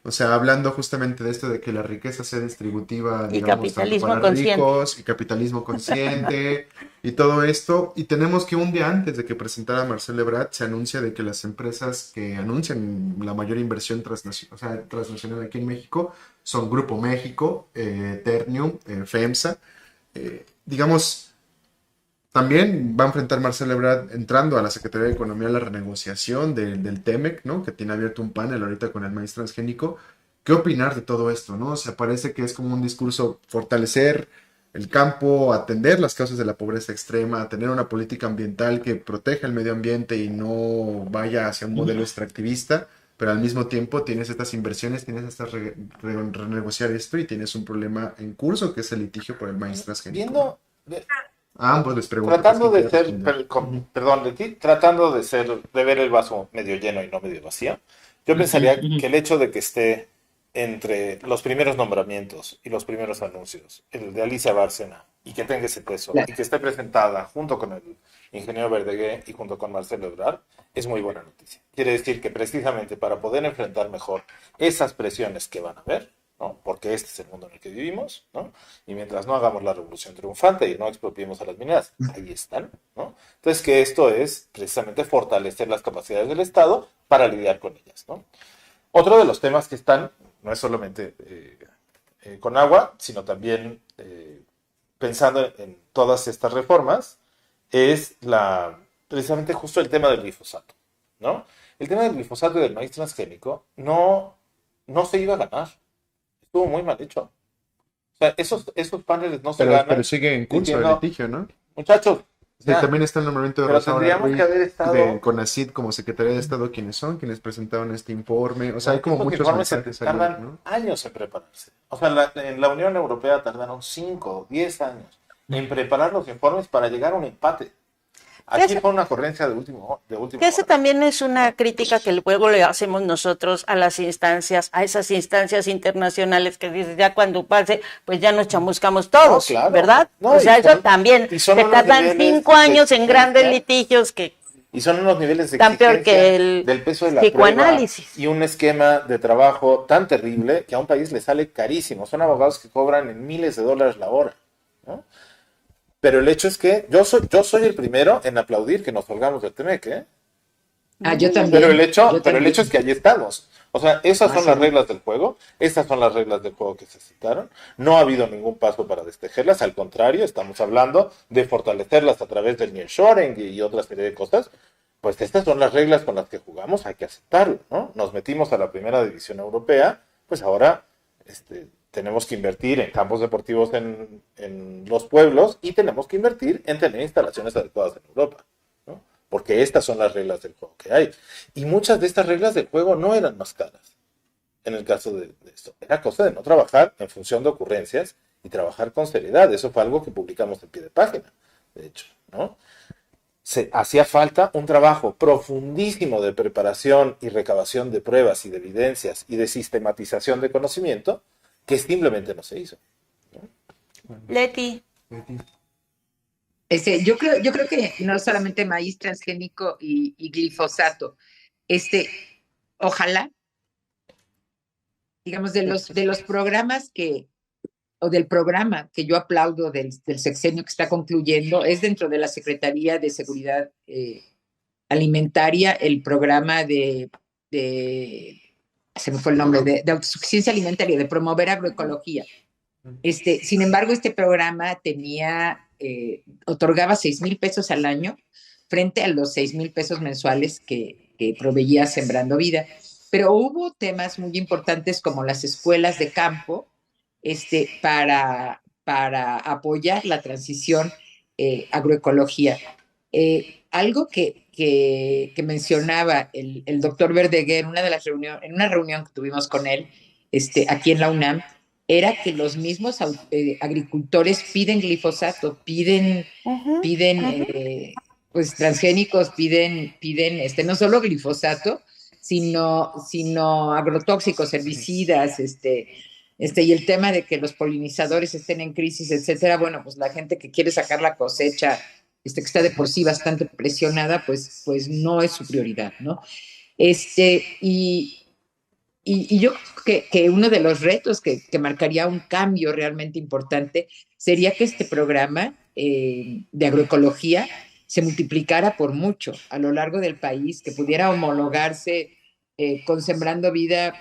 O sea, hablando justamente de esto de que la riqueza sea distributiva, Y digamos, tanto capitalismo para consciente. ricos y capitalismo consciente y todo esto. Y tenemos que un día antes de que presentara Marcelo Ebrard se anuncia de que las empresas que anuncian la mayor inversión transnacional aquí en México son Grupo México, Ternium, FEMSA. Digamos, también va a enfrentar Marcelo Ebrard entrando a la Secretaría de Economía la renegociación del TEMEC, ¿no? Que tiene abierto un panel ahorita con el maíz transgénico. ¿Qué opinar de todo esto, no? O sea, parece que es como un discurso fortalecer el campo, atender las causas de la pobreza extrema, tener una política ambiental que proteja el medio ambiente y no vaya hacia un modelo extractivista, pero al mismo tiempo tienes estas inversiones, tienes estas renegociar esto y tienes un problema en curso que es el litigio por el maíz transgénico. Viendo, A ambos les pregunto. tratando pues, de ¿quién ser, quiere responder? perdón, de ti, tratando de ver el vaso medio lleno y no medio vacío, yo pensaría que el hecho de que esté entre los primeros nombramientos y los primeros anuncios, el de Alicia Bárcena, y que tenga ese peso, y que esté presentada junto con el ingeniero Verdeguer y junto con Marcelo Ebrard, es muy buena noticia. Quiere decir que precisamente para poder enfrentar mejor esas presiones que van a haber, ¿no? Porque este es el mundo en el que vivimos, ¿no? Y mientras no hagamos la revolución triunfante y no expropiemos a las mineras, ahí están, ¿no? Entonces, que esto es precisamente fortalecer las capacidades del Estado para lidiar con ellas, ¿no? Otro de los temas que están, no es solamente con agua, sino también pensando en todas estas reformas, es precisamente justo el tema del glifosato, ¿no? El tema del glifosato y del maíz transgénico no se iba a ganar. Estuvo muy mal hecho. O sea, esos paneles no se ganan. Pero sigue en curso el diciendo, litigio, ¿no? muchachos, Sí, ya, también está el nombramiento de pero Rosaura tendríamos Ruiz que haber estado... de CONACYT como Secretaría de Estado, quienes presentaron este informe. O sea, hay como estos muchos informes mensajes ahí, tardan ¿no? años en prepararse. O sea, en la Unión Europea tardaron 5 o 10 años en preparar los informes para llegar a un empate. Aquí fue una ocurrencia de último Que esa hora. también es una crítica que luego le hacemos nosotros a las instancias, a esas instancias internacionales que dices, ya cuando pase, pues ya nos chamuscamos todos, No, claro. ¿verdad? No, o sea, y eso son- también, y son se unos tardan niveles 5 años de en grandes exigencia. litigios que Y son unos niveles de están peor exigencia que el del peso de la prueba psicoanálisis. y un esquema de trabajo tan terrible que a un país le sale carísimo. Son abogados que cobran en miles de dólares la hora, ¿no? Pero el hecho es que yo soy el primero en aplaudir que nos salgamos del TEMEC, ¿eh? Yo también. Pero el hecho también. es que allí estamos. O sea, esas son sí. las reglas del juego, estas son las reglas del juego que se citaron. No ha habido ningún paso para destejerlas, al contrario, estamos hablando de fortalecerlas a través del nearshoring y otra serie de cosas. Pues estas son las reglas con las que jugamos, hay que aceptarlo, ¿no? Nos metimos a la primera división europea, pues ahora tenemos que invertir en campos deportivos en los pueblos y tenemos que invertir en tener instalaciones adecuadas en Europa, ¿no? Porque estas son las reglas del juego que hay. Y muchas de estas reglas del juego no eran más caras. En el caso de esto, era cosa de no trabajar en función de ocurrencias y trabajar con seriedad. Eso fue algo que publicamos en pie de página, de hecho, ¿no? Hacía falta un trabajo profundísimo de preparación y recabación de pruebas y de evidencias y de sistematización de conocimiento que simplemente no se hizo, ¿no? Leti, Yo creo que no solamente maíz transgénico y glifosato, ojalá, digamos, de los programas o del programa que yo aplaudo del sexenio que está concluyendo, es dentro de la Secretaría de Seguridad Alimentaria, el programa se me fue el nombre, de autosuficiencia alimentaria, de promover agroecología. Sin embargo, este programa otorgaba 6,000 pesos al año frente a los 6,000 pesos mensuales que proveía Sembrando Vida. Pero hubo temas muy importantes como las escuelas de campo para apoyar la transición agroecología. Algo que mencionaba el doctor Verdeguer en una reunión que tuvimos con él aquí en la UNAM, era que los mismos agricultores piden glifosato, piden pues transgénicos, piden no solo glifosato, sino agrotóxicos, herbicidas, y el tema de que los polinizadores estén en crisis, etcétera. Bueno, pues la gente que quiere sacar la cosecha, que está de por sí bastante presionada, pues no es su prioridad, ¿no? Y yo creo que uno de los retos que marcaría un cambio realmente importante sería que este programa de agroecología se multiplicara por mucho a lo largo del país, que pudiera homologarse con Sembrando Vida,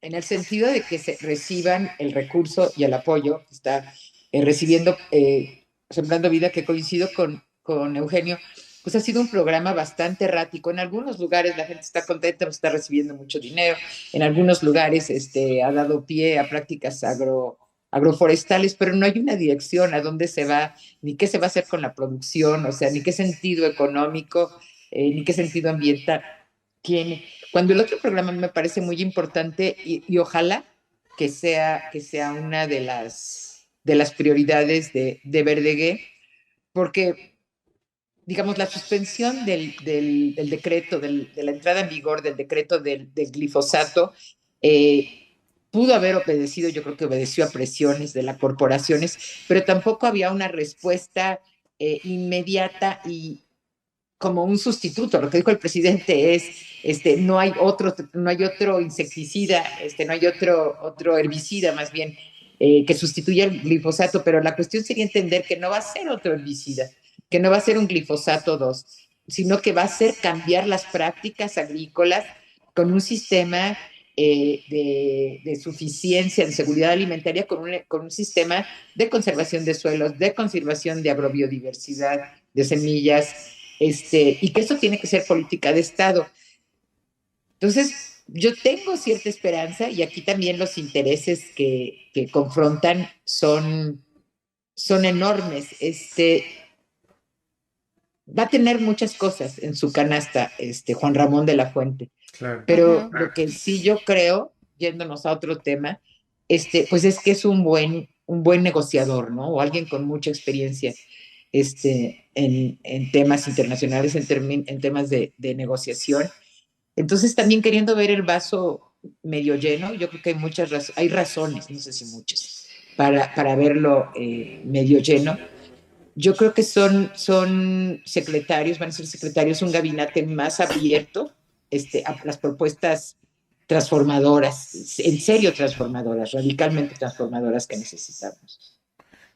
en el sentido de que se reciban el recurso y el apoyo que está recibiendo Sembrando Vida, que coincido con Eugenio, pues ha sido un programa bastante errático. En algunos lugares la gente está contenta, pues está recibiendo mucho dinero. En algunos lugares ha dado pie a prácticas agroforestales, pero no hay una dirección a dónde se va, ni qué se va a hacer con la producción, o sea, ni qué sentido económico, ni qué sentido ambiental tiene. Cuando el otro programa me parece muy importante y ojalá que sea una de las prioridades de Verdeguer, porque digamos, la suspensión del decreto, de la entrada en vigor del decreto del glifosato, pudo haber obedecido, yo creo que obedeció a presiones de las corporaciones, pero tampoco había una respuesta inmediata y como un sustituto. Lo que dijo el presidente es, no hay otro insecticida, no hay otro herbicida más bien que sustituya el glifosato, pero la cuestión sería entender que no va a ser otro herbicida, que no va a ser un glifosato 2, sino que va a ser cambiar las prácticas agrícolas con un sistema de suficiencia, de seguridad alimentaria, con un sistema de conservación de suelos, de conservación de agrobiodiversidad, de semillas, y que eso tiene que ser política de Estado. Entonces, yo tengo cierta esperanza y aquí también los intereses que confrontan son enormes. Va a tener muchas cosas en su canasta, Juan Ramón de la Fuente. Claro. Pero lo que sí yo creo, yéndonos a otro tema, pues es que es un buen negociador, ¿no? O alguien con mucha experiencia en temas internacionales, en temas de negociación. Entonces, también queriendo ver el vaso medio lleno, yo creo que hay razones, no sé si muchas, para verlo medio lleno. Yo creo que van a ser secretarios, un gabinete más abierto a las propuestas transformadoras, en serio transformadoras, radicalmente transformadoras que necesitamos.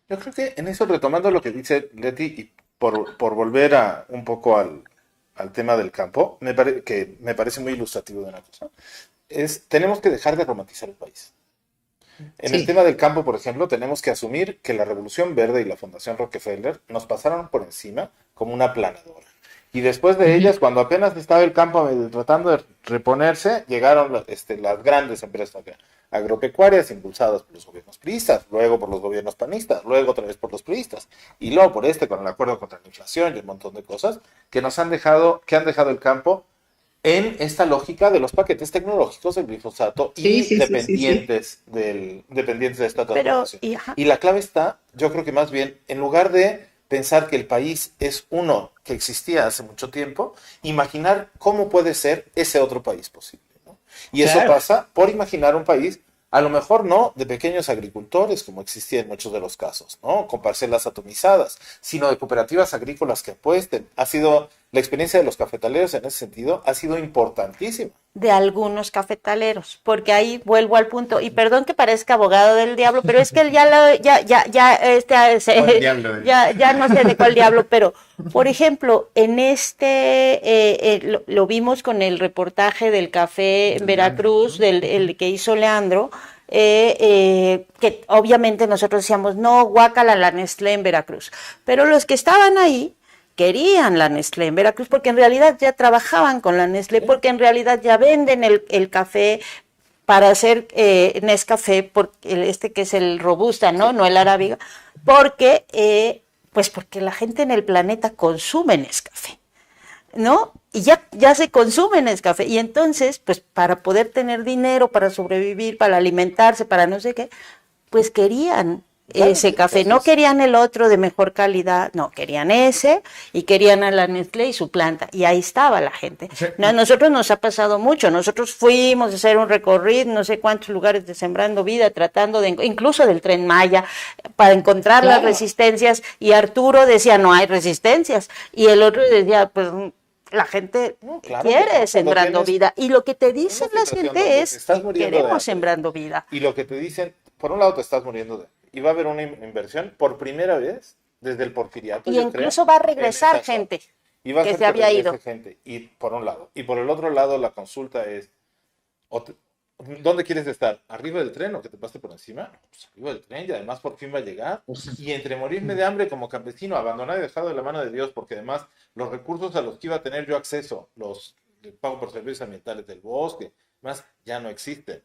Yo creo que en eso, retomando lo que dice Leti, y por volver un poco al tema del campo, que me parece muy ilustrativo de una cosa, tenemos que dejar de romantizar el país. En el tema del campo, por ejemplo, tenemos que asumir que la Revolución Verde y la Fundación Rockefeller nos pasaron por encima como una planadora. Y después de ellas, cuando apenas estaba el campo tratando de reponerse, llegaron las grandes empresas agropecuarias impulsadas por los gobiernos priistas, luego por los gobiernos panistas, luego otra vez por los priistas, y luego por con el acuerdo contra la inflación y un montón de cosas que han dejado el campo en esta lógica de los paquetes tecnológicos del glifosato dependientes de esta transformación. Y la clave está, yo creo que más bien, en lugar de pensar que el país es uno que existía hace mucho tiempo, imaginar cómo puede ser ese otro país posible, ¿no? Y eso pasa por imaginar un país, a lo mejor no de pequeños agricultores, como existía en muchos de los casos, ¿no? Con parcelas atomizadas, sino de cooperativas agrícolas que apuesten. La experiencia de los cafetaleros en ese sentido ha sido importantísima. De algunos cafetaleros, porque ahí vuelvo al punto, y perdón que parezca abogado del diablo, pero es que él ya no sé de cuál diablo, pero por ejemplo, en lo vimos con el reportaje del café en Veracruz, el que hizo Leandro, que obviamente nosotros decíamos, no, guácala la Nestlé en Veracruz, pero los que estaban ahí querían la Nestlé en Veracruz porque en realidad ya trabajaban con la Nestlé, porque en realidad ya venden el café para hacer Nescafé, porque que es el Robusta, ¿no? No el Arábiga, porque la gente en el planeta consume Nescafé, ¿no? Y ya se consume Nescafé, y entonces, pues para poder tener dinero, para sobrevivir, para alimentarse, para no sé qué, pues querían ese café, no querían el otro de mejor calidad, no, querían ese y querían a la Nestlé y su planta, y ahí estaba la gente. No, a nosotros nos ha pasado mucho, nosotros fuimos a hacer un recorrido, no sé cuántos lugares de Sembrando Vida, tratando de, incluso del Tren Maya, para encontrar las resistencias, y Arturo decía, no hay resistencias, y el otro decía, pues la gente quiere Sembrando Vida, y lo que te dicen la gente es, queremos Sembrando Vida. Y lo que te dicen, por un lado te estás muriendo de, y va a haber una inversión por primera vez desde el porfiriato. Y incluso va a regresar gente y va a que se había ido. Gente, y por un lado. Y por el otro lado, la consulta es, ¿dónde quieres estar? ¿Arriba del tren o que te pase por encima? Pues arriba del tren, y además por fin va a llegar. Y entre morirme de hambre como campesino, abandonado y dejado de la mano de Dios, porque además los recursos a los que iba a tener yo acceso, el pago por servicios ambientales del bosque, más ya no existen.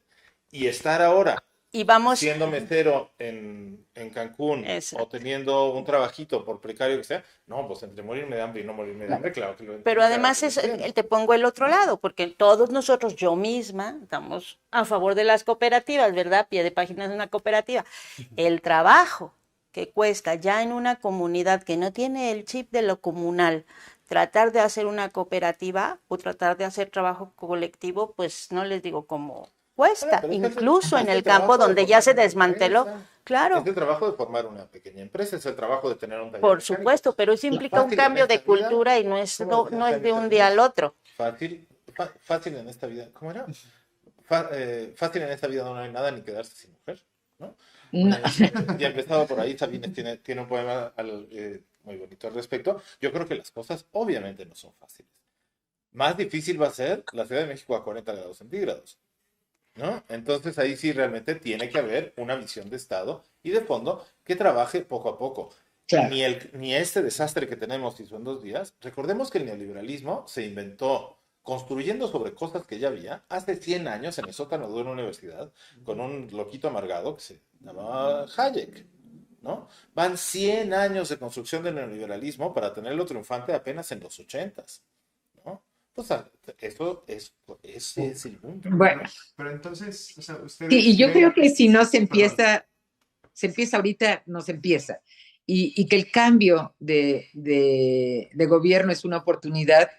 Y estar ahora y vamos siendo mesero en Cancún, o teniendo un trabajito por precario que sea, no, pues entre morirme de hambre y no morirme de hambre, claro que lo entiendo. Pero además te pongo el otro lado, porque todos nosotros, yo misma, estamos a favor de las cooperativas, ¿verdad? Pie de página es una cooperativa. El trabajo que cuesta ya en una comunidad que no tiene el chip de lo comunal, tratar de hacer una cooperativa o tratar de hacer trabajo colectivo, pues no les digo cómo cuesta, incluso en el campo donde ya se desmanteló. Claro. Es el trabajo de formar una pequeña empresa, es el trabajo de tener un taller. Por supuesto, pero eso implica un cambio de cultura y no es de un día al otro. Fácil en esta vida, ¿cómo era? Fácil en esta vida no hay nada ni quedarse sin mujer, ¿no? Ya empezado por ahí, Sabines tiene un poema muy bonito al respecto. Yo creo que las cosas obviamente no son fáciles. Más difícil va a ser la Ciudad de México a 40 grados centígrados, ¿no? Entonces ahí sí realmente tiene que haber una visión de Estado y de fondo que trabaje poco a poco. Claro. Ni este desastre que tenemos, y son 2 días, recordemos que el neoliberalismo se inventó construyendo sobre cosas que ya había hace 100 años en el sótano de una universidad con un loquito amargado que se llamaba Hayek, ¿no? Van 100 años de construcción del neoliberalismo para tenerlo triunfante apenas en los 80s, ¿no? O sea, ese es el punto. Bueno. Pero entonces, o sea, ustedes... Sí, y yo creo que si no se empieza ahorita, no se empieza. Y que el cambio de gobierno es una oportunidad,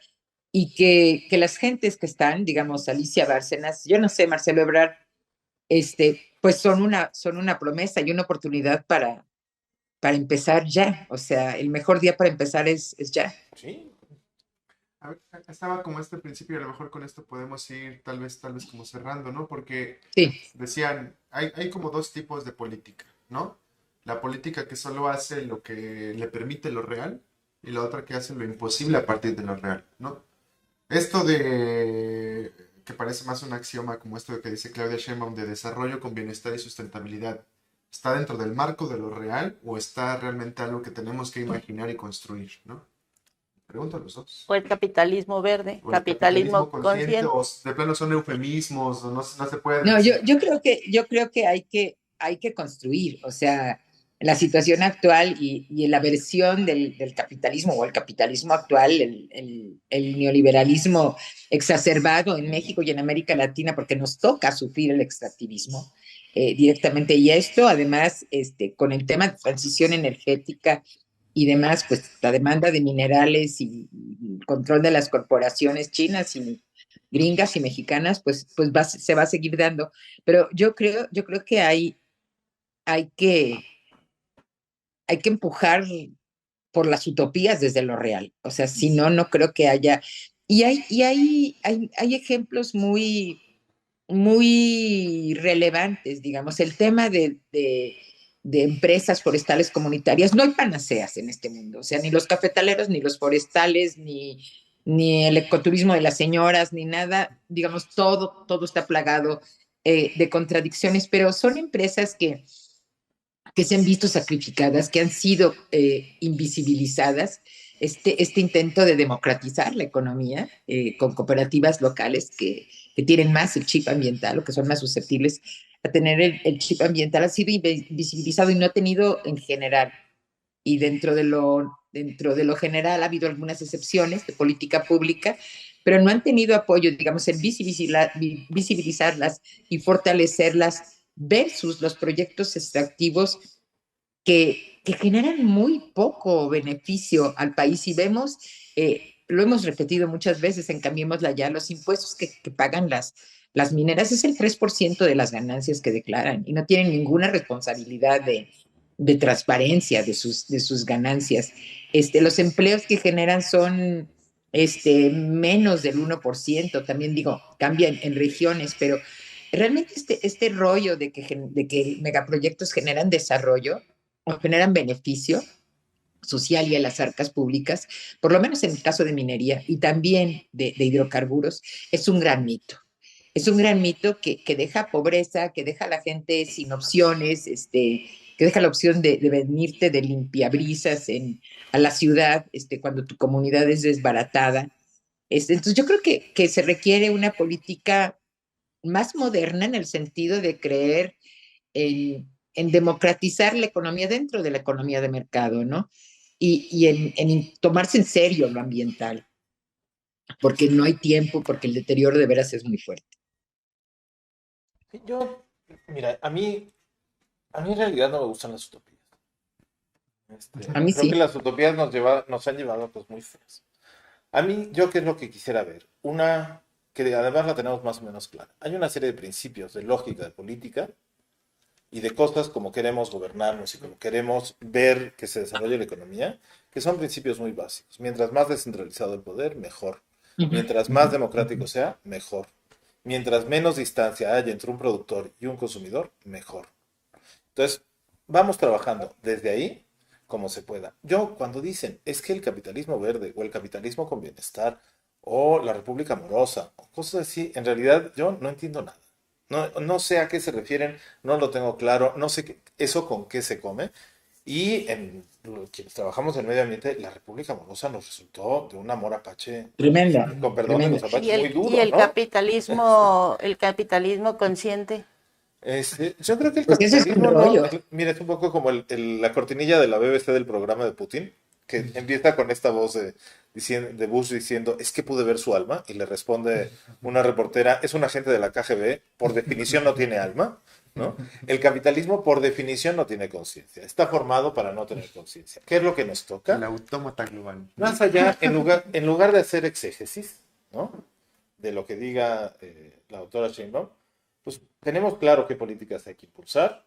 y que las gentes que están, digamos, Alicia Bárcenas, yo no sé, Marcelo Ebrard, pues son una promesa y una oportunidad para empezar ya. O sea, el mejor día para empezar es ya. Sí. A ver, estaba como este principio, y a lo mejor con esto podemos ir tal vez como cerrando, ¿no? Porque decían, hay como 2 tipos de política, ¿no? La política que solo hace lo que le permite lo real, y la otra que hace lo imposible a partir de lo real, ¿no? Esto de, que parece más un axioma como esto de que dice Claudia Sheinbaum, de desarrollo con bienestar y sustentabilidad, ¿está dentro del marco de lo real o está realmente algo que tenemos que imaginar y construir, ¿no? Pregunto a los dos. O el capitalismo verde, o el capitalismo consciente. O de plano son eufemismos, o no se puede. No, yo creo que hay que construir. O sea, la situación actual y la versión del capitalismo, o el capitalismo actual, el neoliberalismo exacerbado en México y en América Latina, porque nos toca sufrir el extractivismo directamente. Y esto, además, con el tema de transición energética y demás, pues la demanda de minerales y control de las corporaciones chinas y gringas y mexicanas, pues se va a seguir dando. Pero yo creo que hay que empujar por las utopías desde lo real. O sea, si no, no creo que haya. Y hay ejemplos muy, muy relevantes, digamos. El tema de empresas forestales comunitarias, no hay panaceas en este mundo. O sea, ni los cafetaleros, ni los forestales, ni el ecoturismo de las señoras, ni nada. Digamos, todo está plagado de contradicciones, pero son empresas que se han visto sacrificadas, que han sido invisibilizadas. Este intento de democratizar la economía con cooperativas locales que tienen más el chip ambiental, o que son más susceptibles a tener el chip ambiental, ha sido invisibilizado y no ha tenido en general. Y dentro de lo general ha habido algunas excepciones de política pública, pero no han tenido apoyo, digamos, en visibilizarlas y fortalecerlas versus los proyectos extractivos que generan muy poco beneficio al país. Y vemos, lo hemos repetido muchas veces en Cambiémosla Ya, los impuestos que pagan las mineras es el 3% de las ganancias que declaran y no tienen ninguna responsabilidad de transparencia de sus ganancias. Los empleos que generan son menos del 1%, también digo, cambian en regiones, pero realmente este rollo de que megaproyectos generan desarrollo o generan beneficio social y a las arcas públicas, por lo menos en el caso de minería y también de hidrocarburos, es un gran mito. Es un gran mito que deja pobreza, que deja a la gente sin opciones, que deja la opción de venirte de limpiabrisas a la ciudad cuando tu comunidad es desbaratada. Entonces yo creo que se requiere una política más moderna en el sentido de creer en democratizar la economía dentro de la economía de mercado, ¿no? Y en tomarse en serio lo ambiental, porque no hay tiempo, porque el deterioro de veras es muy fuerte. Yo, mira, a mí en realidad no me gustan las utopías. A mí Creo que sí. las utopías nos han llevado a cosas muy feas. A mí, yo qué es lo que quisiera ver. Una que además la tenemos más o menos clara. Hay una serie de principios, de lógica, de política y de cosas como queremos gobernarnos y como queremos ver que se desarrolle la economía, que son principios muy básicos. Mientras más descentralizado el poder, mejor. Mientras más democrático sea, mejor. Mientras menos distancia haya entre un productor y un consumidor, mejor. Entonces, vamos trabajando desde ahí como se pueda. Yo, cuando dicen es que el capitalismo verde o el capitalismo con bienestar o la república amorosa o cosas así, en realidad yo no entiendo nada. No sé a qué se refieren, no lo tengo claro, no sé eso con qué se come. Y quienes trabajamos en medio ambiente, la república amorosa nos resultó de un amor apache, Tremenda, con perdón de tremenda. los apaches, muy duro, ¿no? El capitalismo consciente. Yo creo que el Pues eso es un capitalismo no. rollo. Mira, es un poco como la cortinilla de la BBC del programa de Putin, que empieza con esta voz de Bush diciendo, es que pude ver su alma, y le responde una reportera, es un agente de la KGB, por definición no tiene alma, ¿no? El capitalismo por definición no tiene conciencia, está formado para no tener conciencia. ¿Qué es lo que nos toca? El autómata global. Más allá, en lugar de hacer exégesis, ¿no? De lo que diga la doctora Sheinbaum, pues tenemos claro qué políticas hay que impulsar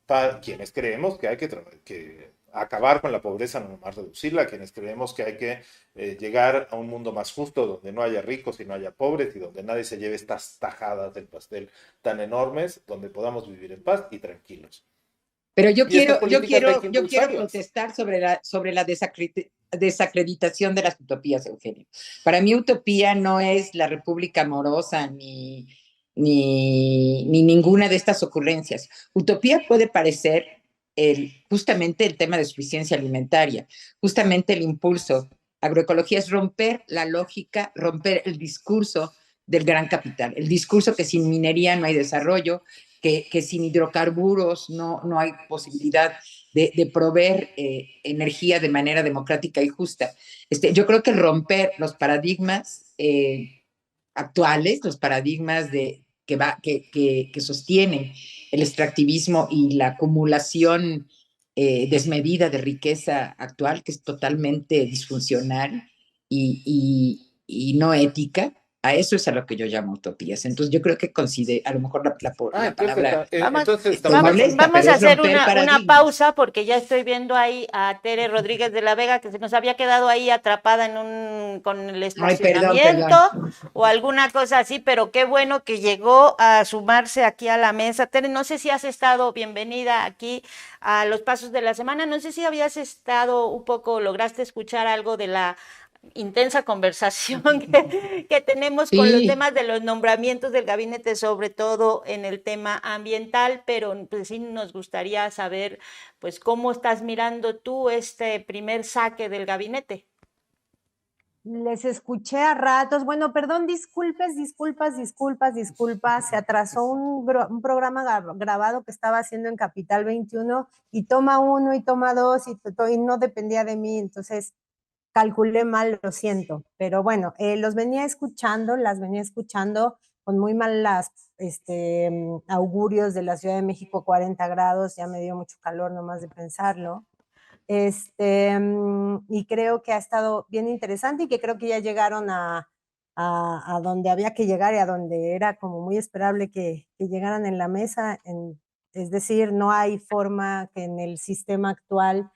para quienes creemos que hay que acabar con la pobreza, no más reducirla, quienes creemos que hay que llegar a un mundo más justo, donde no haya ricos y no haya pobres, y donde nadie se lleve estas tajadas del pastel tan enormes, donde podamos vivir en paz y tranquilos. Pero Y estas políticas hay que yo quiero impulsarlas. protestar sobre la desacreditación de las utopías, Eugenio. Para mí utopía no es la república amorosa ni ninguna de estas ocurrencias. Utopía puede parecer justamente el tema de suficiencia alimentaria, justamente el impulso. Agroecología es romper la lógica, romper el discurso del gran capital, el discurso que sin minería no hay desarrollo, que sin hidrocarburos no hay posibilidad de proveer energía de manera democrática y justa. Yo creo que romper los paradigmas actuales, los paradigmas que sostienen el extractivismo y la acumulación desmedida de riqueza actual, que es totalmente disfuncional y no ética, a eso es a lo que yo llamo utopías. Entonces yo creo que a lo mejor la palabra molesta, Vamos pero a es hacer romper una paradigmas. pausa porque ya estoy viendo ahí a Tere Rodríguez de la Vega que se nos había quedado ahí atrapada con el Ay, estacionamiento perdón. o alguna cosa así, pero qué bueno que llegó a sumarse aquí a la mesa. Tere, no sé si has estado bienvenida aquí a los pasos de la semana, no sé si habías estado un poco, lograste escuchar algo de la intensa conversación que tenemos con los Sí, temas de los nombramientos del gabinete, sobre todo en el tema ambiental, pero pues sí nos gustaría saber pues cómo estás mirando tú este primer saque del gabinete. Les escuché a ratos. Bueno, perdón, disculpas. Se atrasó un programa grabado que estaba haciendo en Capital 21 y toma 1 y toma 2 y no dependía de mí. Entonces calculé mal, lo siento. Pero bueno, las venía escuchando. con muy malas augurios de la Ciudad de México, 40 grados, ya me dio mucho calor nomás de pensarlo. Y creo que ha estado bien interesante y que creo que ya llegaron a donde había que llegar y a donde era como muy esperable que llegaran en la mesa. Es decir, no hay forma que en el sistema actual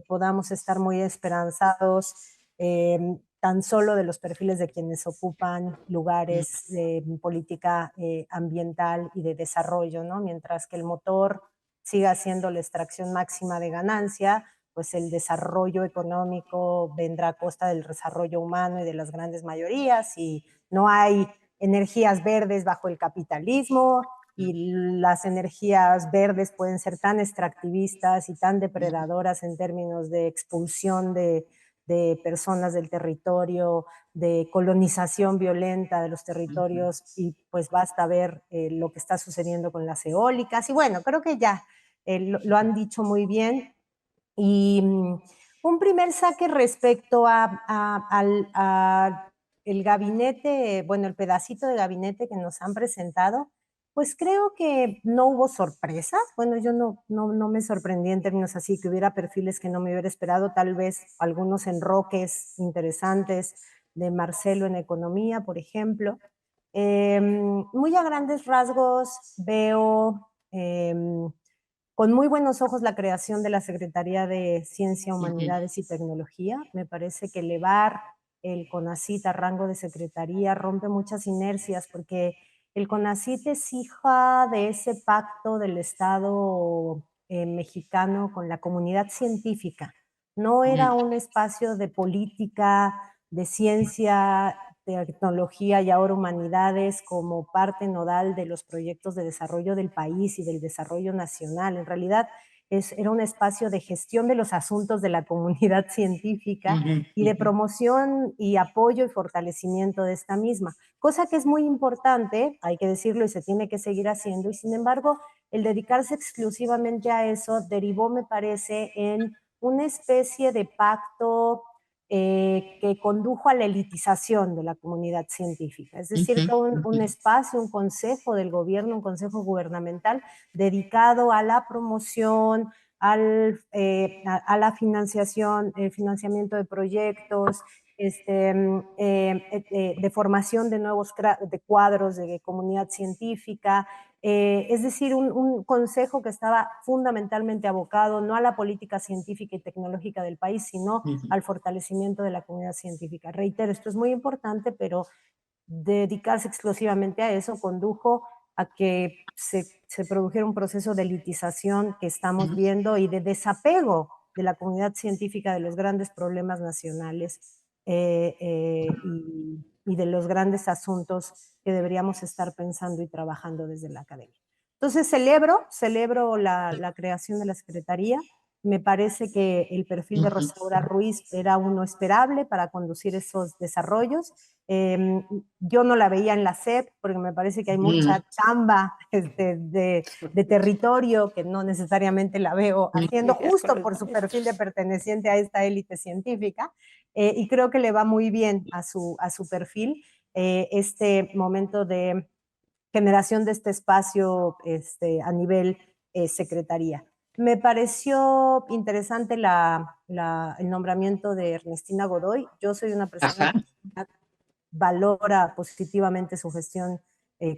podamos estar muy esperanzados tan solo de los perfiles de quienes ocupan lugares de política ambiental y de desarrollo, ¿no? Mientras que el motor siga siendo la extracción máxima de ganancia, pues el desarrollo económico vendrá a costa del desarrollo humano y de las grandes mayorías, y no hay energías verdes bajo el capitalismo, y las energías verdes pueden ser tan extractivistas y tan depredadoras en términos de expulsión de personas del territorio, de colonización violenta de los territorios, y pues basta ver lo que está sucediendo con las eólicas. Y bueno, creo que ya lo han dicho muy bien. Y un primer saque respecto al el gabinete, bueno, el pedacito de gabinete que nos han presentado, pues creo que no hubo sorpresas. Bueno, yo no me sorprendí en términos así, que hubiera perfiles que no me hubiera esperado, tal vez algunos enroques interesantes de Marcelo en economía, por ejemplo. Muy a grandes rasgos veo con muy buenos ojos la creación de la Secretaría de Ciencia, Humanidades y Tecnología. Me parece que elevar el CONACYT a rango de secretaría rompe muchas inercias, porque el CONACYT es hija de ese pacto del Estado mexicano con la comunidad científica. No era un espacio de política, de ciencia, de tecnología y ahora humanidades como parte nodal de los proyectos de desarrollo del país y del desarrollo nacional. En realidad era un espacio de gestión de los asuntos de la comunidad científica y de promoción y apoyo y fortalecimiento de esta misma, cosa que es muy importante, hay que decirlo, y se tiene que seguir haciendo, y sin embargo el dedicarse exclusivamente a eso derivó, me parece, en una especie de pacto que condujo a la elitización de la comunidad científica. Es decir, un espacio, un consejo del gobierno, un consejo gubernamental dedicado a la promoción, a la financiación, financiamiento de proyectos, de formación de nuevos de cuadros de comunidad científica, es decir, un consejo que estaba fundamentalmente abocado no a la política científica y tecnológica del país, sino al fortalecimiento de la comunidad científica. Reitero, esto es muy importante, pero dedicarse exclusivamente a eso condujo a que se produjera un proceso de elitización que estamos viendo y de desapego de la comunidad científica de los grandes problemas nacionales y de los grandes asuntos que deberíamos estar pensando y trabajando desde la academia. Entonces celebro la creación de la Secretaría. Me parece que el perfil de Rosaura Ruiz era uno esperable para conducir esos desarrollos. Yo no la veía en la SEP porque me parece que hay mucha chamba de territorio que no necesariamente la veo haciendo, justo por su perfil de perteneciente a esta élite científica, y creo que le va muy bien a su perfil este momento de generación de este espacio a nivel secretaría. Me pareció interesante el nombramiento de Ernestina Godoy. Yo soy una persona que valora positivamente su gestión,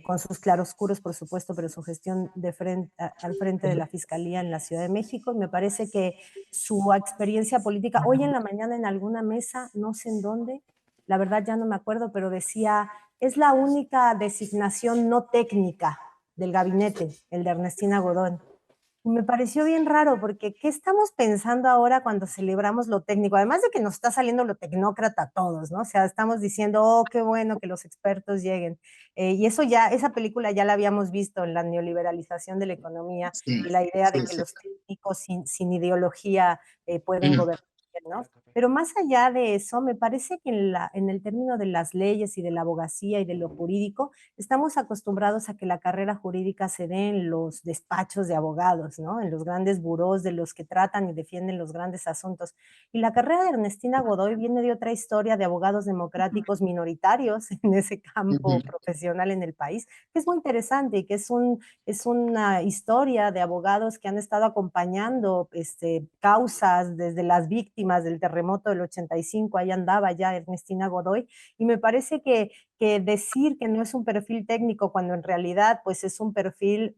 con sus claroscuros, por supuesto, pero su gestión al frente de la Fiscalía en la Ciudad de México. Me parece que su experiencia política, hoy en la mañana en alguna mesa, no sé en dónde, la verdad ya no me acuerdo, pero decía, es la única designación no técnica del gabinete, el de Ernestina Godoy. Me pareció bien raro, porque ¿qué estamos pensando ahora cuando celebramos lo técnico? Además de que nos está saliendo lo tecnócrata a todos, ¿no? O sea, estamos diciendo, oh, qué bueno que los expertos lleguen. Y eso ya, esa película ya la habíamos visto en la neoliberalización de la economía, y la idea de que los técnicos sin ideología pueden gobernar, ¿no? Pero más allá de eso, me parece que en el término de las leyes y de la abogacía y de lo jurídico, estamos acostumbrados a que la carrera jurídica se dé en los despachos de abogados, ¿no? En los grandes burós de los que tratan y defienden los grandes asuntos. Y la carrera de Ernestina Godoy viene de otra historia de abogados democráticos minoritarios en ese campo profesional en el país, que es muy interesante y que es una historia de abogados que han estado acompañando causas desde las víctimas del terremoto del 85, ahí andaba ya Ernestina Godoy, y me parece que decir que no es un perfil técnico cuando en realidad pues es un perfil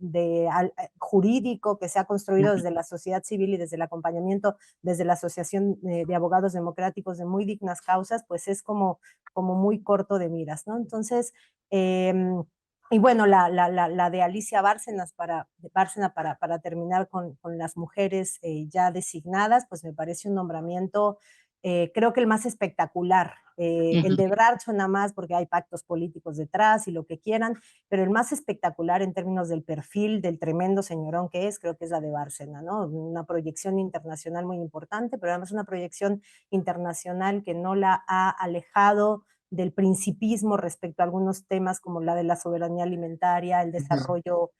jurídico que se ha construido desde la sociedad civil y desde el acompañamiento desde la Asociación de Abogados Democráticos de muy dignas causas, pues es como muy corto de miras, ¿no? Entonces, y bueno, la de Alicia Bárcena para terminar con las mujeres ya designadas, pues me parece un nombramiento, creo que el más espectacular. El de Ebrard suena más porque hay pactos políticos detrás y lo que quieran, pero el más espectacular en términos del perfil, del tremendo señorón que es, creo que es la de Bárcena, ¿no? Una proyección internacional muy importante, pero además una proyección internacional que no la ha alejado del principismo respecto a algunos temas como la de la soberanía alimentaria, el desarrollo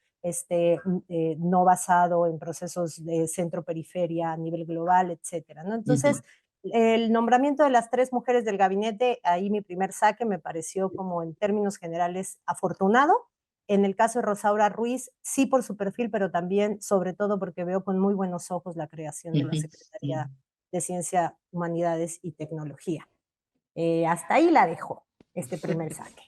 no basado en procesos de centro-periferia a nivel global, etcétera, ¿no? Entonces, el nombramiento de las 3 mujeres del gabinete, ahí mi primer saque me pareció como en términos generales afortunado. En el caso de Rosaura Ruiz, sí por su perfil, pero también, sobre todo, porque veo con muy buenos ojos la creación de la Secretaría de Ciencia, Humanidades y Tecnología. Hasta ahí la dejo, este primer saque.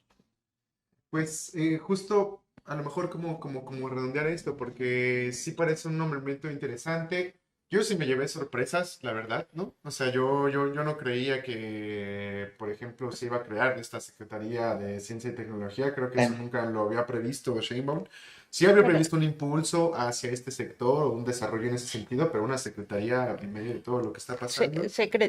Pues justo a lo mejor como redondear esto, porque sí parece un nombramiento interesante. Yo sí me llevé sorpresas, la verdad, ¿no? O sea, yo no creía que, por ejemplo, se iba a crear esta Secretaría de Ciencia y Tecnología. Creo que eso nunca lo había previsto Sheinbaum. Sí había previsto un impulso hacia este sector o un desarrollo en ese sentido, pero una secretaría en medio de todo lo que está pasando.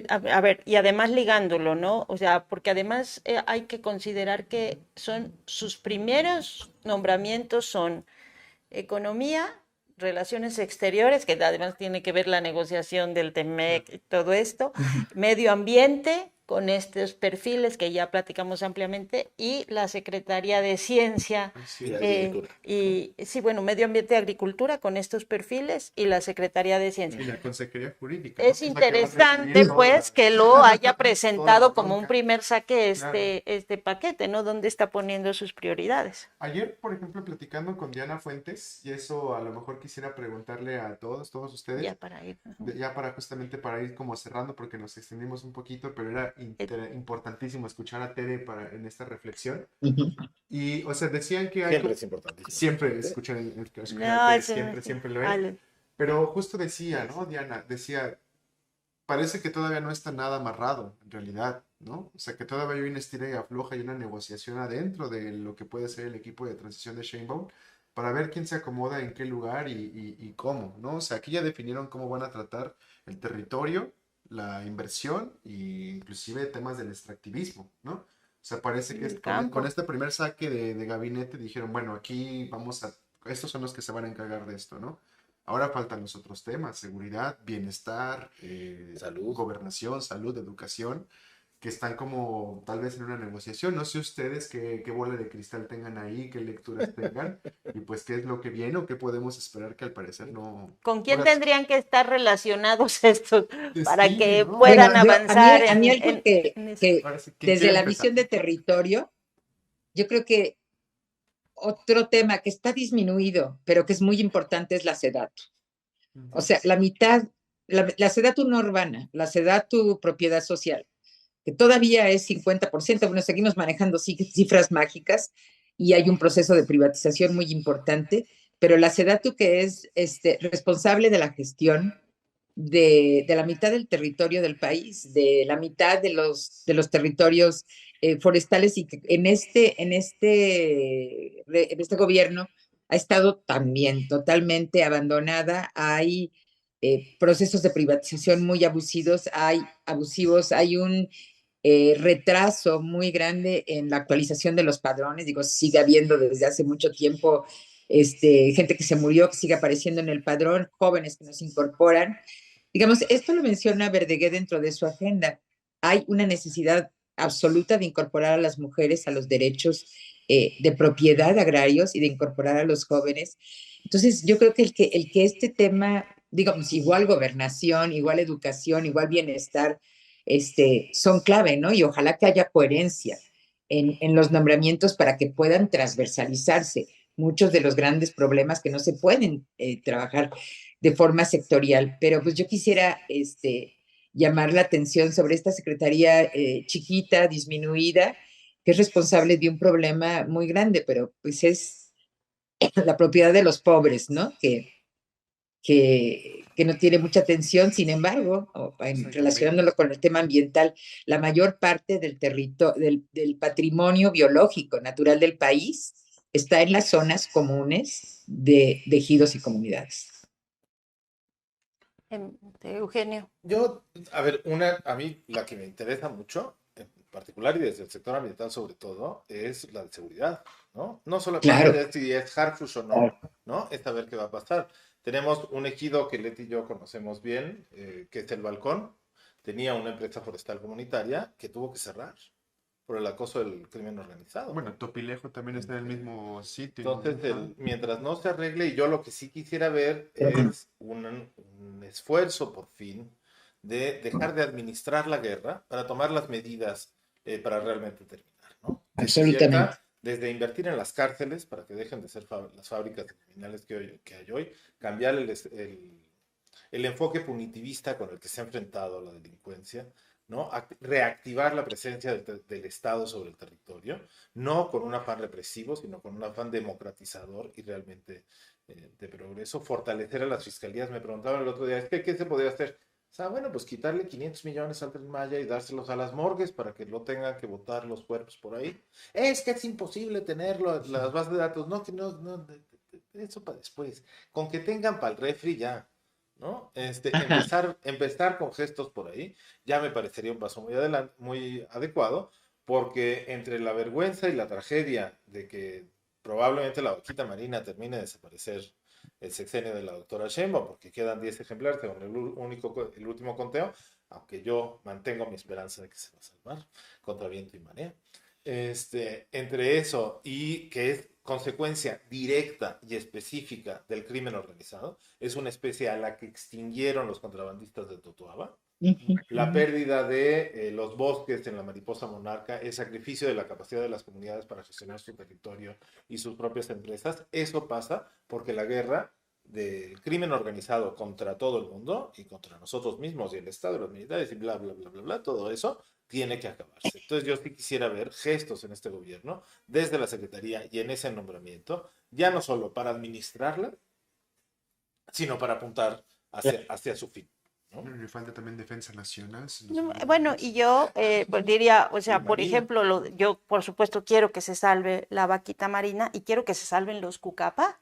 A ver, y además ligándolo, ¿no? O sea, porque además hay que considerar que son sus primeros nombramientos son economía, relaciones exteriores, que además tiene que ver la negociación del TEMEC y todo esto, medio ambiente, con estos perfiles que ya platicamos ampliamente, y la Secretaría de Ciencia, y sí, bueno, Medio Ambiente y Agricultura con estos perfiles, y la Secretaría de Ciencia. Y la Consejería Jurídica. Es interesante, pues, que lo haya presentado como un primer saque este paquete, ¿no? ¿Dónde está poniendo sus prioridades? Ayer, por ejemplo, platicando con Diana Fuentes, y eso a lo mejor quisiera preguntarle a todos ustedes, ya para ir, ya justamente para ir como cerrando, porque nos extendimos un poquito, pero era importantísimo escuchar a Tere en esta reflexión. Y, o sea, decían que hay... Siempre es importantísimo. Siempre escuchar siempre lo es. Pero justo decía, ¿no, Diana? Decía, parece que todavía no está nada amarrado, en realidad, ¿no? O sea, que todavía hay una estira y afloja y una negociación adentro de lo que puede ser el equipo de transición de Sheinbaum para ver quién se acomoda en qué lugar y cómo, ¿no? O sea, aquí ya definieron cómo van a tratar el territorio, la inversión e inclusive temas del extractivismo, ¿no? O sea, parece que con este primer saque de gabinete dijeron, bueno, aquí estos son los que se van a encargar de esto, ¿no? Ahora faltan los otros temas, seguridad, bienestar, salud, gobernación, salud, educación, que están como tal vez en una negociación. No sé ustedes qué bola de cristal tengan ahí, qué lecturas tengan, y pues qué es lo que viene o qué podemos esperar que al parecer no... ¿Con quién tendrían que estar relacionados estos para que puedan avanzar? A mí algo que desde la visión de territorio, yo creo que otro tema que está disminuido, pero que es muy importante, es la SEDATU. O sea, la mitad, la SEDATU no urbana, la SEDATU propiedad social, que todavía es 50%, bueno, seguimos manejando cifras mágicas y hay un proceso de privatización muy importante, pero la SEDATU, que es responsable de la gestión de la mitad del territorio del país, de la mitad de los territorios forestales, y que en este gobierno ha estado también totalmente abandonada. Hay procesos de privatización muy abusivos, hay un retraso muy grande en la actualización de los padrones. Digo, sigue habiendo desde hace mucho tiempo gente que se murió, que sigue apareciendo en el padrón, jóvenes que nos incorporan, Digamos, esto lo menciona Verdaguer dentro de su agenda. Hay una necesidad absoluta de incorporar a las mujeres a los derechos de propiedad agrarios y de incorporar a los jóvenes. Entonces, yo creo que el que este tema, digamos, igual gobernación, igual educación, igual bienestar, son clave, ¿no? Y ojalá que haya coherencia en los nombramientos para que puedan transversalizarse muchos de los grandes problemas que no se pueden trabajar de forma sectorial. Pero pues yo quisiera llamar la atención sobre esta secretaría chiquita, disminuida, que es responsable de un problema muy grande, pero pues es la propiedad de los pobres, ¿no? Que no tiene mucha atención, sin embargo, relacionándolo con el tema ambiental, la mayor parte del patrimonio biológico natural del país está en las zonas comunes de ejidos y comunidades. Eugenio. Yo, a ver, a mí la que me interesa mucho, en particular y desde el sector ambiental sobre todo, es la de seguridad, ¿no? No solo Claro. si es Harfush o no, ¿no? Es saber qué va a pasar. Tenemos un ejido que Leti y yo conocemos bien, que es El Balcón. Tenía una empresa forestal comunitaria que tuvo que cerrar por el acoso del crimen organizado. Bueno, Topilejo también está en el mismo sitio. Entonces, mientras no se arregle, y yo lo que sí quisiera ver es un esfuerzo por fin de dejar de administrar la guerra para tomar las medidas para realmente terminar, ¿no? Absolutamente. Desde invertir en las cárceles para que dejen de ser las fábricas criminales que hay hoy, cambiar el enfoque punitivista con el que se ha enfrentado la delincuencia, ¿no? Reactivar la presencia del Estado sobre el territorio, no con un afán represivo, sino con un afán democratizador y realmente de progreso. Fortalecer a las fiscalías. Me preguntaban el otro día, ¿qué se podría hacer? O sea, bueno, pues quitarle 500 millones al Tren Maya y dárselos a las morgues para que no tengan que botar los cuerpos por ahí. Es que es imposible tenerlo, las bases de datos. No, que no, eso para después. Con que tengan para el refri ya, ¿no? Empezar con gestos por ahí ya me parecería un paso muy adecuado, porque entre la vergüenza y la tragedia de que probablemente la vaquita marina termine de desaparecer el sexenio de la doctora Sheinbaum, porque quedan 10 ejemplares según el último conteo, aunque yo mantengo mi esperanza de que se va a salvar contra viento y marea. Entre eso y que es consecuencia directa y específica del crimen organizado, es una especie a la que extinguieron los contrabandistas de Totoaba. La pérdida de los bosques en la mariposa monarca, el sacrificio de la capacidad de las comunidades para gestionar su territorio y sus propias empresas, eso pasa porque la guerra del crimen organizado contra todo el mundo y contra nosotros mismos y el Estado, los militares y bla, bla, bla, bla, bla, todo eso tiene que acabarse. Entonces yo sí quisiera ver gestos en este gobierno, desde la Secretaría y en ese nombramiento, ya no solo para administrarla, sino para apuntar hacia su fin, ¿no? Le falta también defensa nacional. Bueno, y yo pues diría, o sea, por ejemplo, yo por supuesto quiero que se salve la vaquita marina y quiero que se salven los cucapa,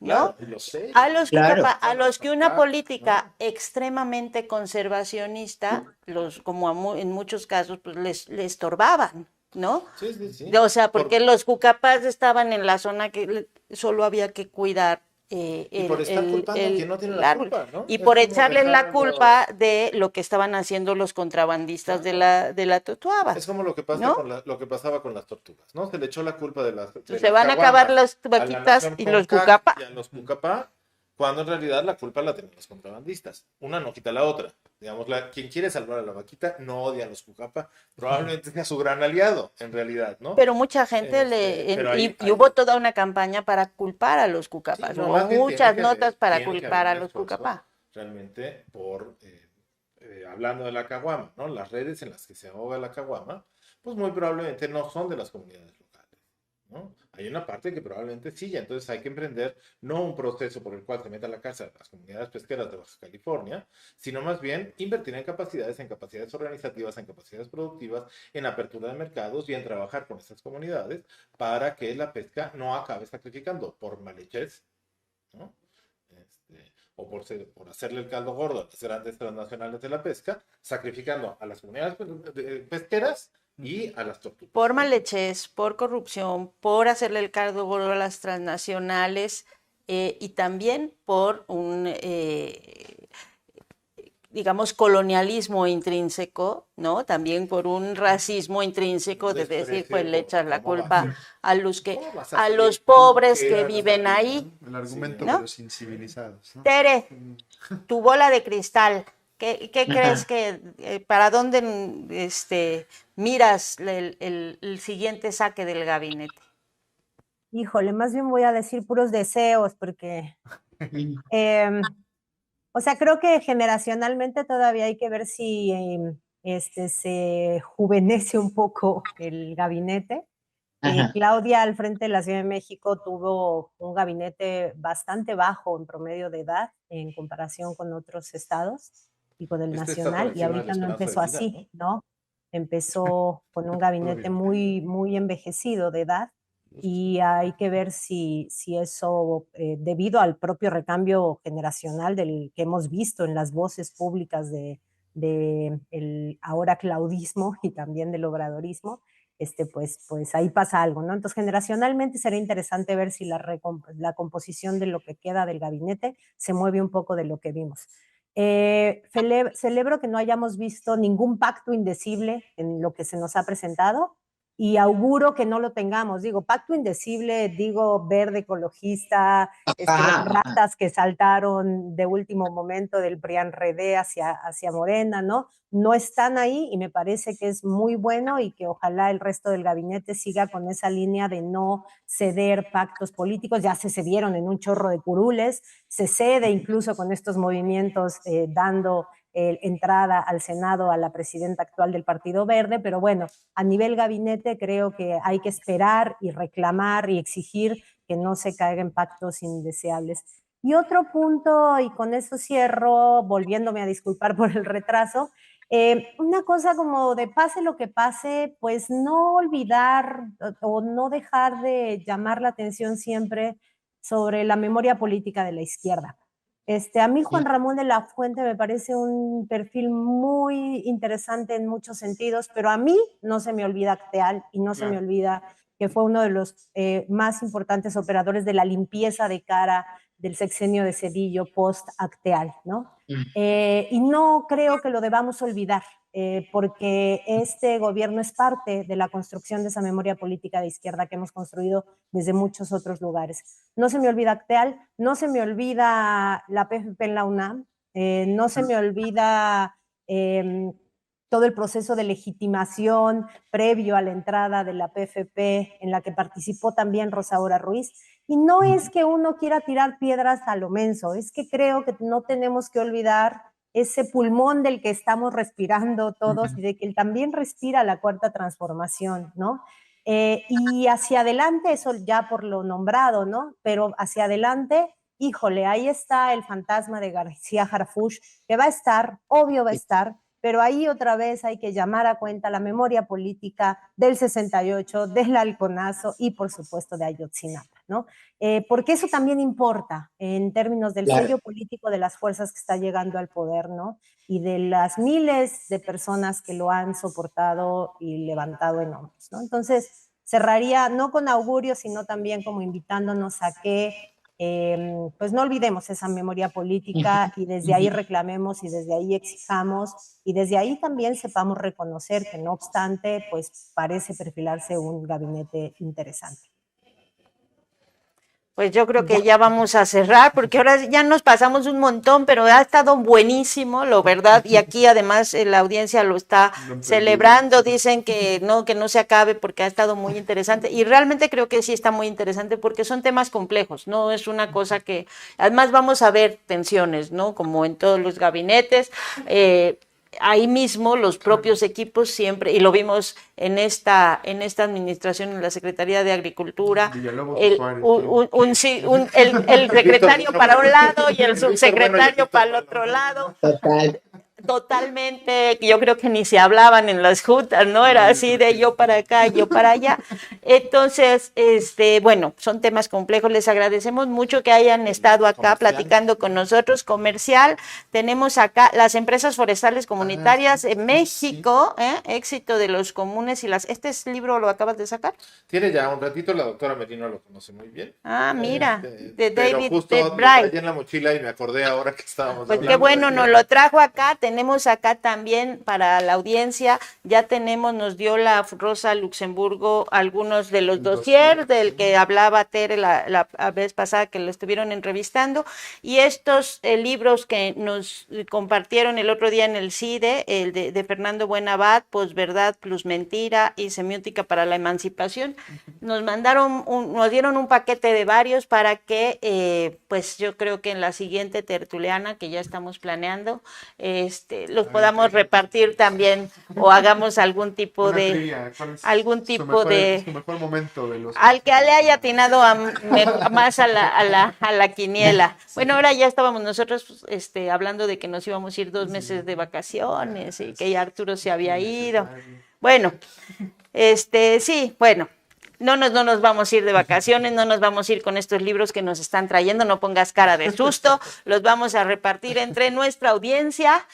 ¿no? Claro, lo sé. A los Claro. cucapa, a los que una política extremadamente conservacionista, como en muchos casos, pues les estorbaban, ¿no? Sí, sí, sí. O sea, porque los cucapas estaban en la zona que solo había que cuidar y por estar culpando a quien no tiene la culpa, ¿no? y por echarles la culpa de lo que estaban haciendo los contrabandistas de la Totoaba. Es como lo que pasa, ¿no? Lo que pasaba con las tortugas, ¿no? Se le echó la culpa de las se van a acabar las vaquitas y los cucapa. Y a los cucapa, cuando en realidad la culpa la tienen los contrabandistas. Una no quita la otra. Digamos, quien quiere salvar a la vaquita no odia a los cucapa, probablemente sea su gran aliado, en realidad, ¿no? Pero mucha gente hubo toda una campaña para culpar a los cucapas, sí, ¿no? Muchas notas para culpar a los cucapa. Realmente hablando de la caguama, ¿no? Las redes en las que se ahoga la caguama, pues muy probablemente no son de las comunidades locales, ¿no? Hay una parte que probablemente sí, ya entonces hay que emprender no un proceso por el cual se meta a la cárcel a las comunidades pesqueras de Baja California, sino más bien invertir en capacidades organizativas, en capacidades productivas, en apertura de mercados y en trabajar con esas comunidades para que la pesca no acabe sacrificando por malhechez, ¿no? O por hacerle el caldo gordo a las grandes transnacionales de la pesca, sacrificando a las comunidades pesqueras y a las tortugas. Por malhechés, por corrupción, por hacerle el caldo gordo a las transnacionales y también por digamos, colonialismo intrínseco, ¿no? También por un racismo intrínseco de decir, pues le echas la culpa a los pobres que viven ahí. El argumento ¿no? de los incivilizados, ¿no? Tere, tu bola de cristal, ¿qué crees que, para dónde miras el siguiente saque del gabinete? Híjole, más bien voy a decir puros deseos, porque o sea, creo que generacionalmente todavía hay que ver si se juvenece un poco el gabinete. Claudia al frente de la Ciudad de México tuvo un gabinete bastante bajo en promedio de edad en comparación con otros estados y con el nacional, y ahorita no empezó así, ¿no? Empezó con un gabinete muy, muy envejecido de edad, y hay que ver si eso, debido al propio recambio generacional del que hemos visto en las voces públicas de el ahora claudismo y también del obradorismo, pues ahí pasa algo, ¿no? Entonces, generacionalmente sería interesante ver si la composición de lo que queda del gabinete se mueve un poco de lo que vimos. Celebro que no hayamos visto ningún pacto indecible en lo que se nos ha presentado, y auguro que no lo tengamos. Digo, pacto indecible, digo, verde ecologista, ratas que saltaron de último momento del PRIAN-RD hacia Morena, ¿no? No están ahí, y me parece que es muy bueno, y que ojalá el resto del gabinete siga con esa línea de no ceder pactos políticos. Ya se cedieron en un chorro de curules, se cede incluso con estos movimientos dando entrada al Senado a la presidenta actual del Partido Verde, pero bueno, a nivel gabinete creo que hay que esperar y reclamar y exigir que no se caigan pactos indeseables. Y otro punto, y con eso cierro, volviéndome a disculpar por el retraso, una cosa como de pase lo que pase, pues no olvidar o no dejar de llamar la atención siempre sobre la memoria política de la izquierda. A mí Juan Ramón de la Fuente me parece un perfil muy interesante en muchos sentidos, pero a mí no se me olvida Acteal, y no se me olvida que fue uno de los más importantes operadores de la limpieza de cara del sexenio de Zedillo post-Acteal, ¿no? Y no creo que lo debamos olvidar, porque este gobierno es parte de la construcción de esa memoria política de izquierda que hemos construido desde muchos otros lugares. No se me olvida Acteal, no se me olvida la PFP en la UNAM, no se me olvida todo el proceso de legitimación previo a la entrada de la PFP, en la que participó también Rosaura Ruiz. Y no es que uno quiera tirar piedras a lo menso, es que creo que no tenemos que olvidar ese pulmón del que estamos respirando todos, y de que él también respira la cuarta transformación, ¿no? Y hacia adelante, eso ya por lo nombrado, ¿no? Pero hacia adelante, híjole, ahí está el fantasma de García Harfuch, que va a estar, obvio va a estar, pero ahí otra vez hay que llamar a cuenta la memoria política del 68, del Halconazo y por supuesto de Ayotzinapa, ¿no? Porque eso también importa en términos del sello político de las fuerzas que está llegando al poder, ¿no? Y de las miles de personas que lo han soportado y levantado en hombros, ¿no? Entonces, cerraría no con augurios, sino también como invitándonos a que pues no olvidemos esa memoria política, y desde ahí reclamemos, y desde ahí exijamos, y desde ahí también sepamos reconocer que no obstante, pues parece perfilarse un gabinete interesante. Pues yo creo que ya vamos a cerrar, porque ahora ya nos pasamos un montón, pero ha estado buenísimo, la verdad, y aquí además la audiencia lo está celebrando, dicen que no se acabe porque ha estado muy interesante, y realmente creo que sí está muy interesante porque son temas complejos, no es una cosa que, además vamos a ver tensiones, ¿no? Como en todos los gabinetes, ahí mismo los propios equipos siempre, y lo vimos en esta administración, en la Secretaría de Agricultura, el secretario para un lado y el subsecretario para el otro lado. Total. totalmente, yo creo que ni se hablaban en las juntas, ¿no? Era así de yo para acá, yo para allá. Entonces, bueno, son temas complejos. Les agradecemos mucho que hayan estado acá platicando con nosotros. Comercial, tenemos acá las empresas forestales comunitarias en México, éxito de los comunes y las... ¿Este libro lo acabas de sacar? Tiene ya un ratito, la doctora Merino lo conoce muy bien. Ah, mira, de pero David justo lo Bright. traía en la mochila y me acordé ahora que estábamos Pues hablando. qué bueno, nos lo trajo acá. Tenemos acá también para la audiencia, ya tenemos, nos dio la Rosa Luxemburgo algunos de los dossiers del que hablaba Tere la vez pasada que lo estuvieron entrevistando, y estos libros que nos compartieron el otro día en el CIDE, el de Fernando Buenabad, Posverdad plus Mentira y Semiótica para la Emancipación, nos mandaron, nos dieron un paquete de varios para que, pues yo creo que en la siguiente tertuliana que ya estamos planeando, los podamos repartir también o hagamos algún tipo Una de trivia, ¿cuál es su mejor momento de los al que le haya atinado más a la quiniela. Bueno, ahora ya estábamos nosotros hablando de que nos íbamos a ir 2 meses de vacaciones y que ya Arturo se había ido. Bueno, sí, bueno. No nos vamos a ir de vacaciones, no nos vamos a ir con estos libros que nos están trayendo, no pongas cara de susto, los vamos a repartir entre nuestra audiencia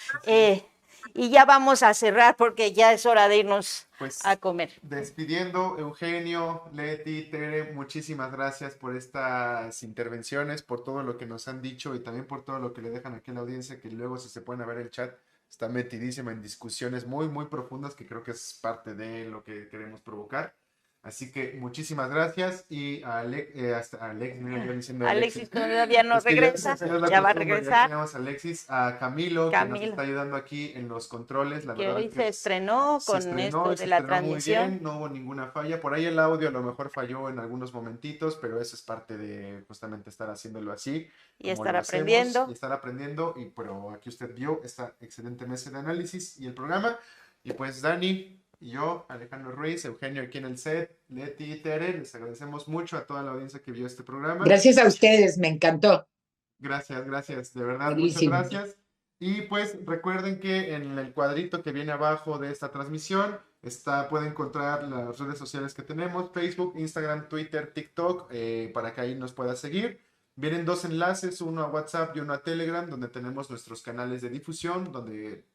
y ya vamos a cerrar porque ya es hora de irnos a comer. Despidiendo, Eugenio, Leti, Tere, muchísimas gracias por estas intervenciones, por todo lo que nos han dicho y también por todo lo que le dejan aquí a la audiencia, que luego si se pueden ver el chat, está metidísima en discusiones muy, muy profundas que creo que es parte de lo que queremos provocar. Así que muchísimas gracias y a Alexis todavía no regresa, ya va a regresar. A Alexis, a Camilo, que nos está ayudando aquí en los controles. La que verdad hoy es que se estrenó con esto de la transmisión. Muy bien, no hubo ninguna falla. Por ahí el audio a lo mejor falló en algunos momentitos, pero eso es parte de justamente estar haciéndolo así. Y estar aprendiendo. Pero aquí usted vio esta excelente mesa de análisis y el programa. Y pues Dani y yo, Alejandro Ruiz, Eugenio aquí en el set, Leti y Tere, les agradecemos mucho a toda la audiencia que vio este programa. Gracias a ustedes, me encantó. Gracias, de verdad, Buenísimo. muchas gracias. Y pues recuerden que en el cuadrito que viene abajo de esta transmisión puede encontrar las redes sociales que tenemos, Facebook, Instagram, Twitter, TikTok, para que ahí nos pueda seguir. Vienen 2 enlaces, uno a WhatsApp y uno a Telegram, donde tenemos nuestros canales de difusión, donde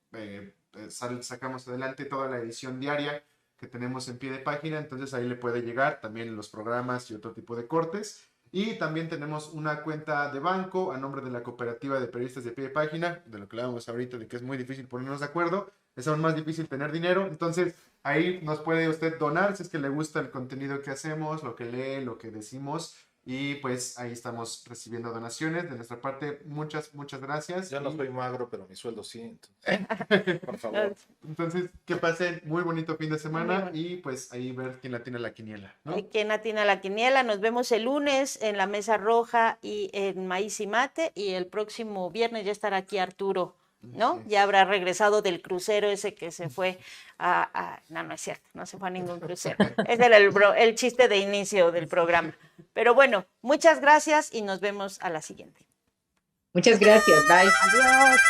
sacamos adelante toda la edición diaria que tenemos en pie de página, entonces ahí le puede llegar también los programas y otro tipo de cortes. Y también tenemos una cuenta de banco a nombre de la Cooperativa de Periodistas de Pie de Página, de lo que hablábamos ahorita, de que es muy difícil ponernos de acuerdo, es aún más difícil tener dinero, entonces ahí nos puede usted donar si es que le gusta el contenido que hacemos, lo que lee, lo que decimos. Y pues ahí estamos recibiendo donaciones de nuestra parte. Muchas gracias. Yo no soy magro, pero mi sueldo sí. Entonces, por favor. Entonces, que pasen muy bonito fin de semana y pues ahí ver quién latina la quiniela, ¿no? Quién latina la quiniela. Nos vemos el lunes en la Mesa Roja y en Maíz y Mate. Y el próximo viernes ya estará aquí Arturo, ¿no? Ya habrá regresado del crucero ese que se fue no es cierto, no se fue a ningún crucero. Ese era el chiste de inicio del programa. Pero bueno, muchas gracias y nos vemos a la siguiente. Muchas gracias, bye. Adiós.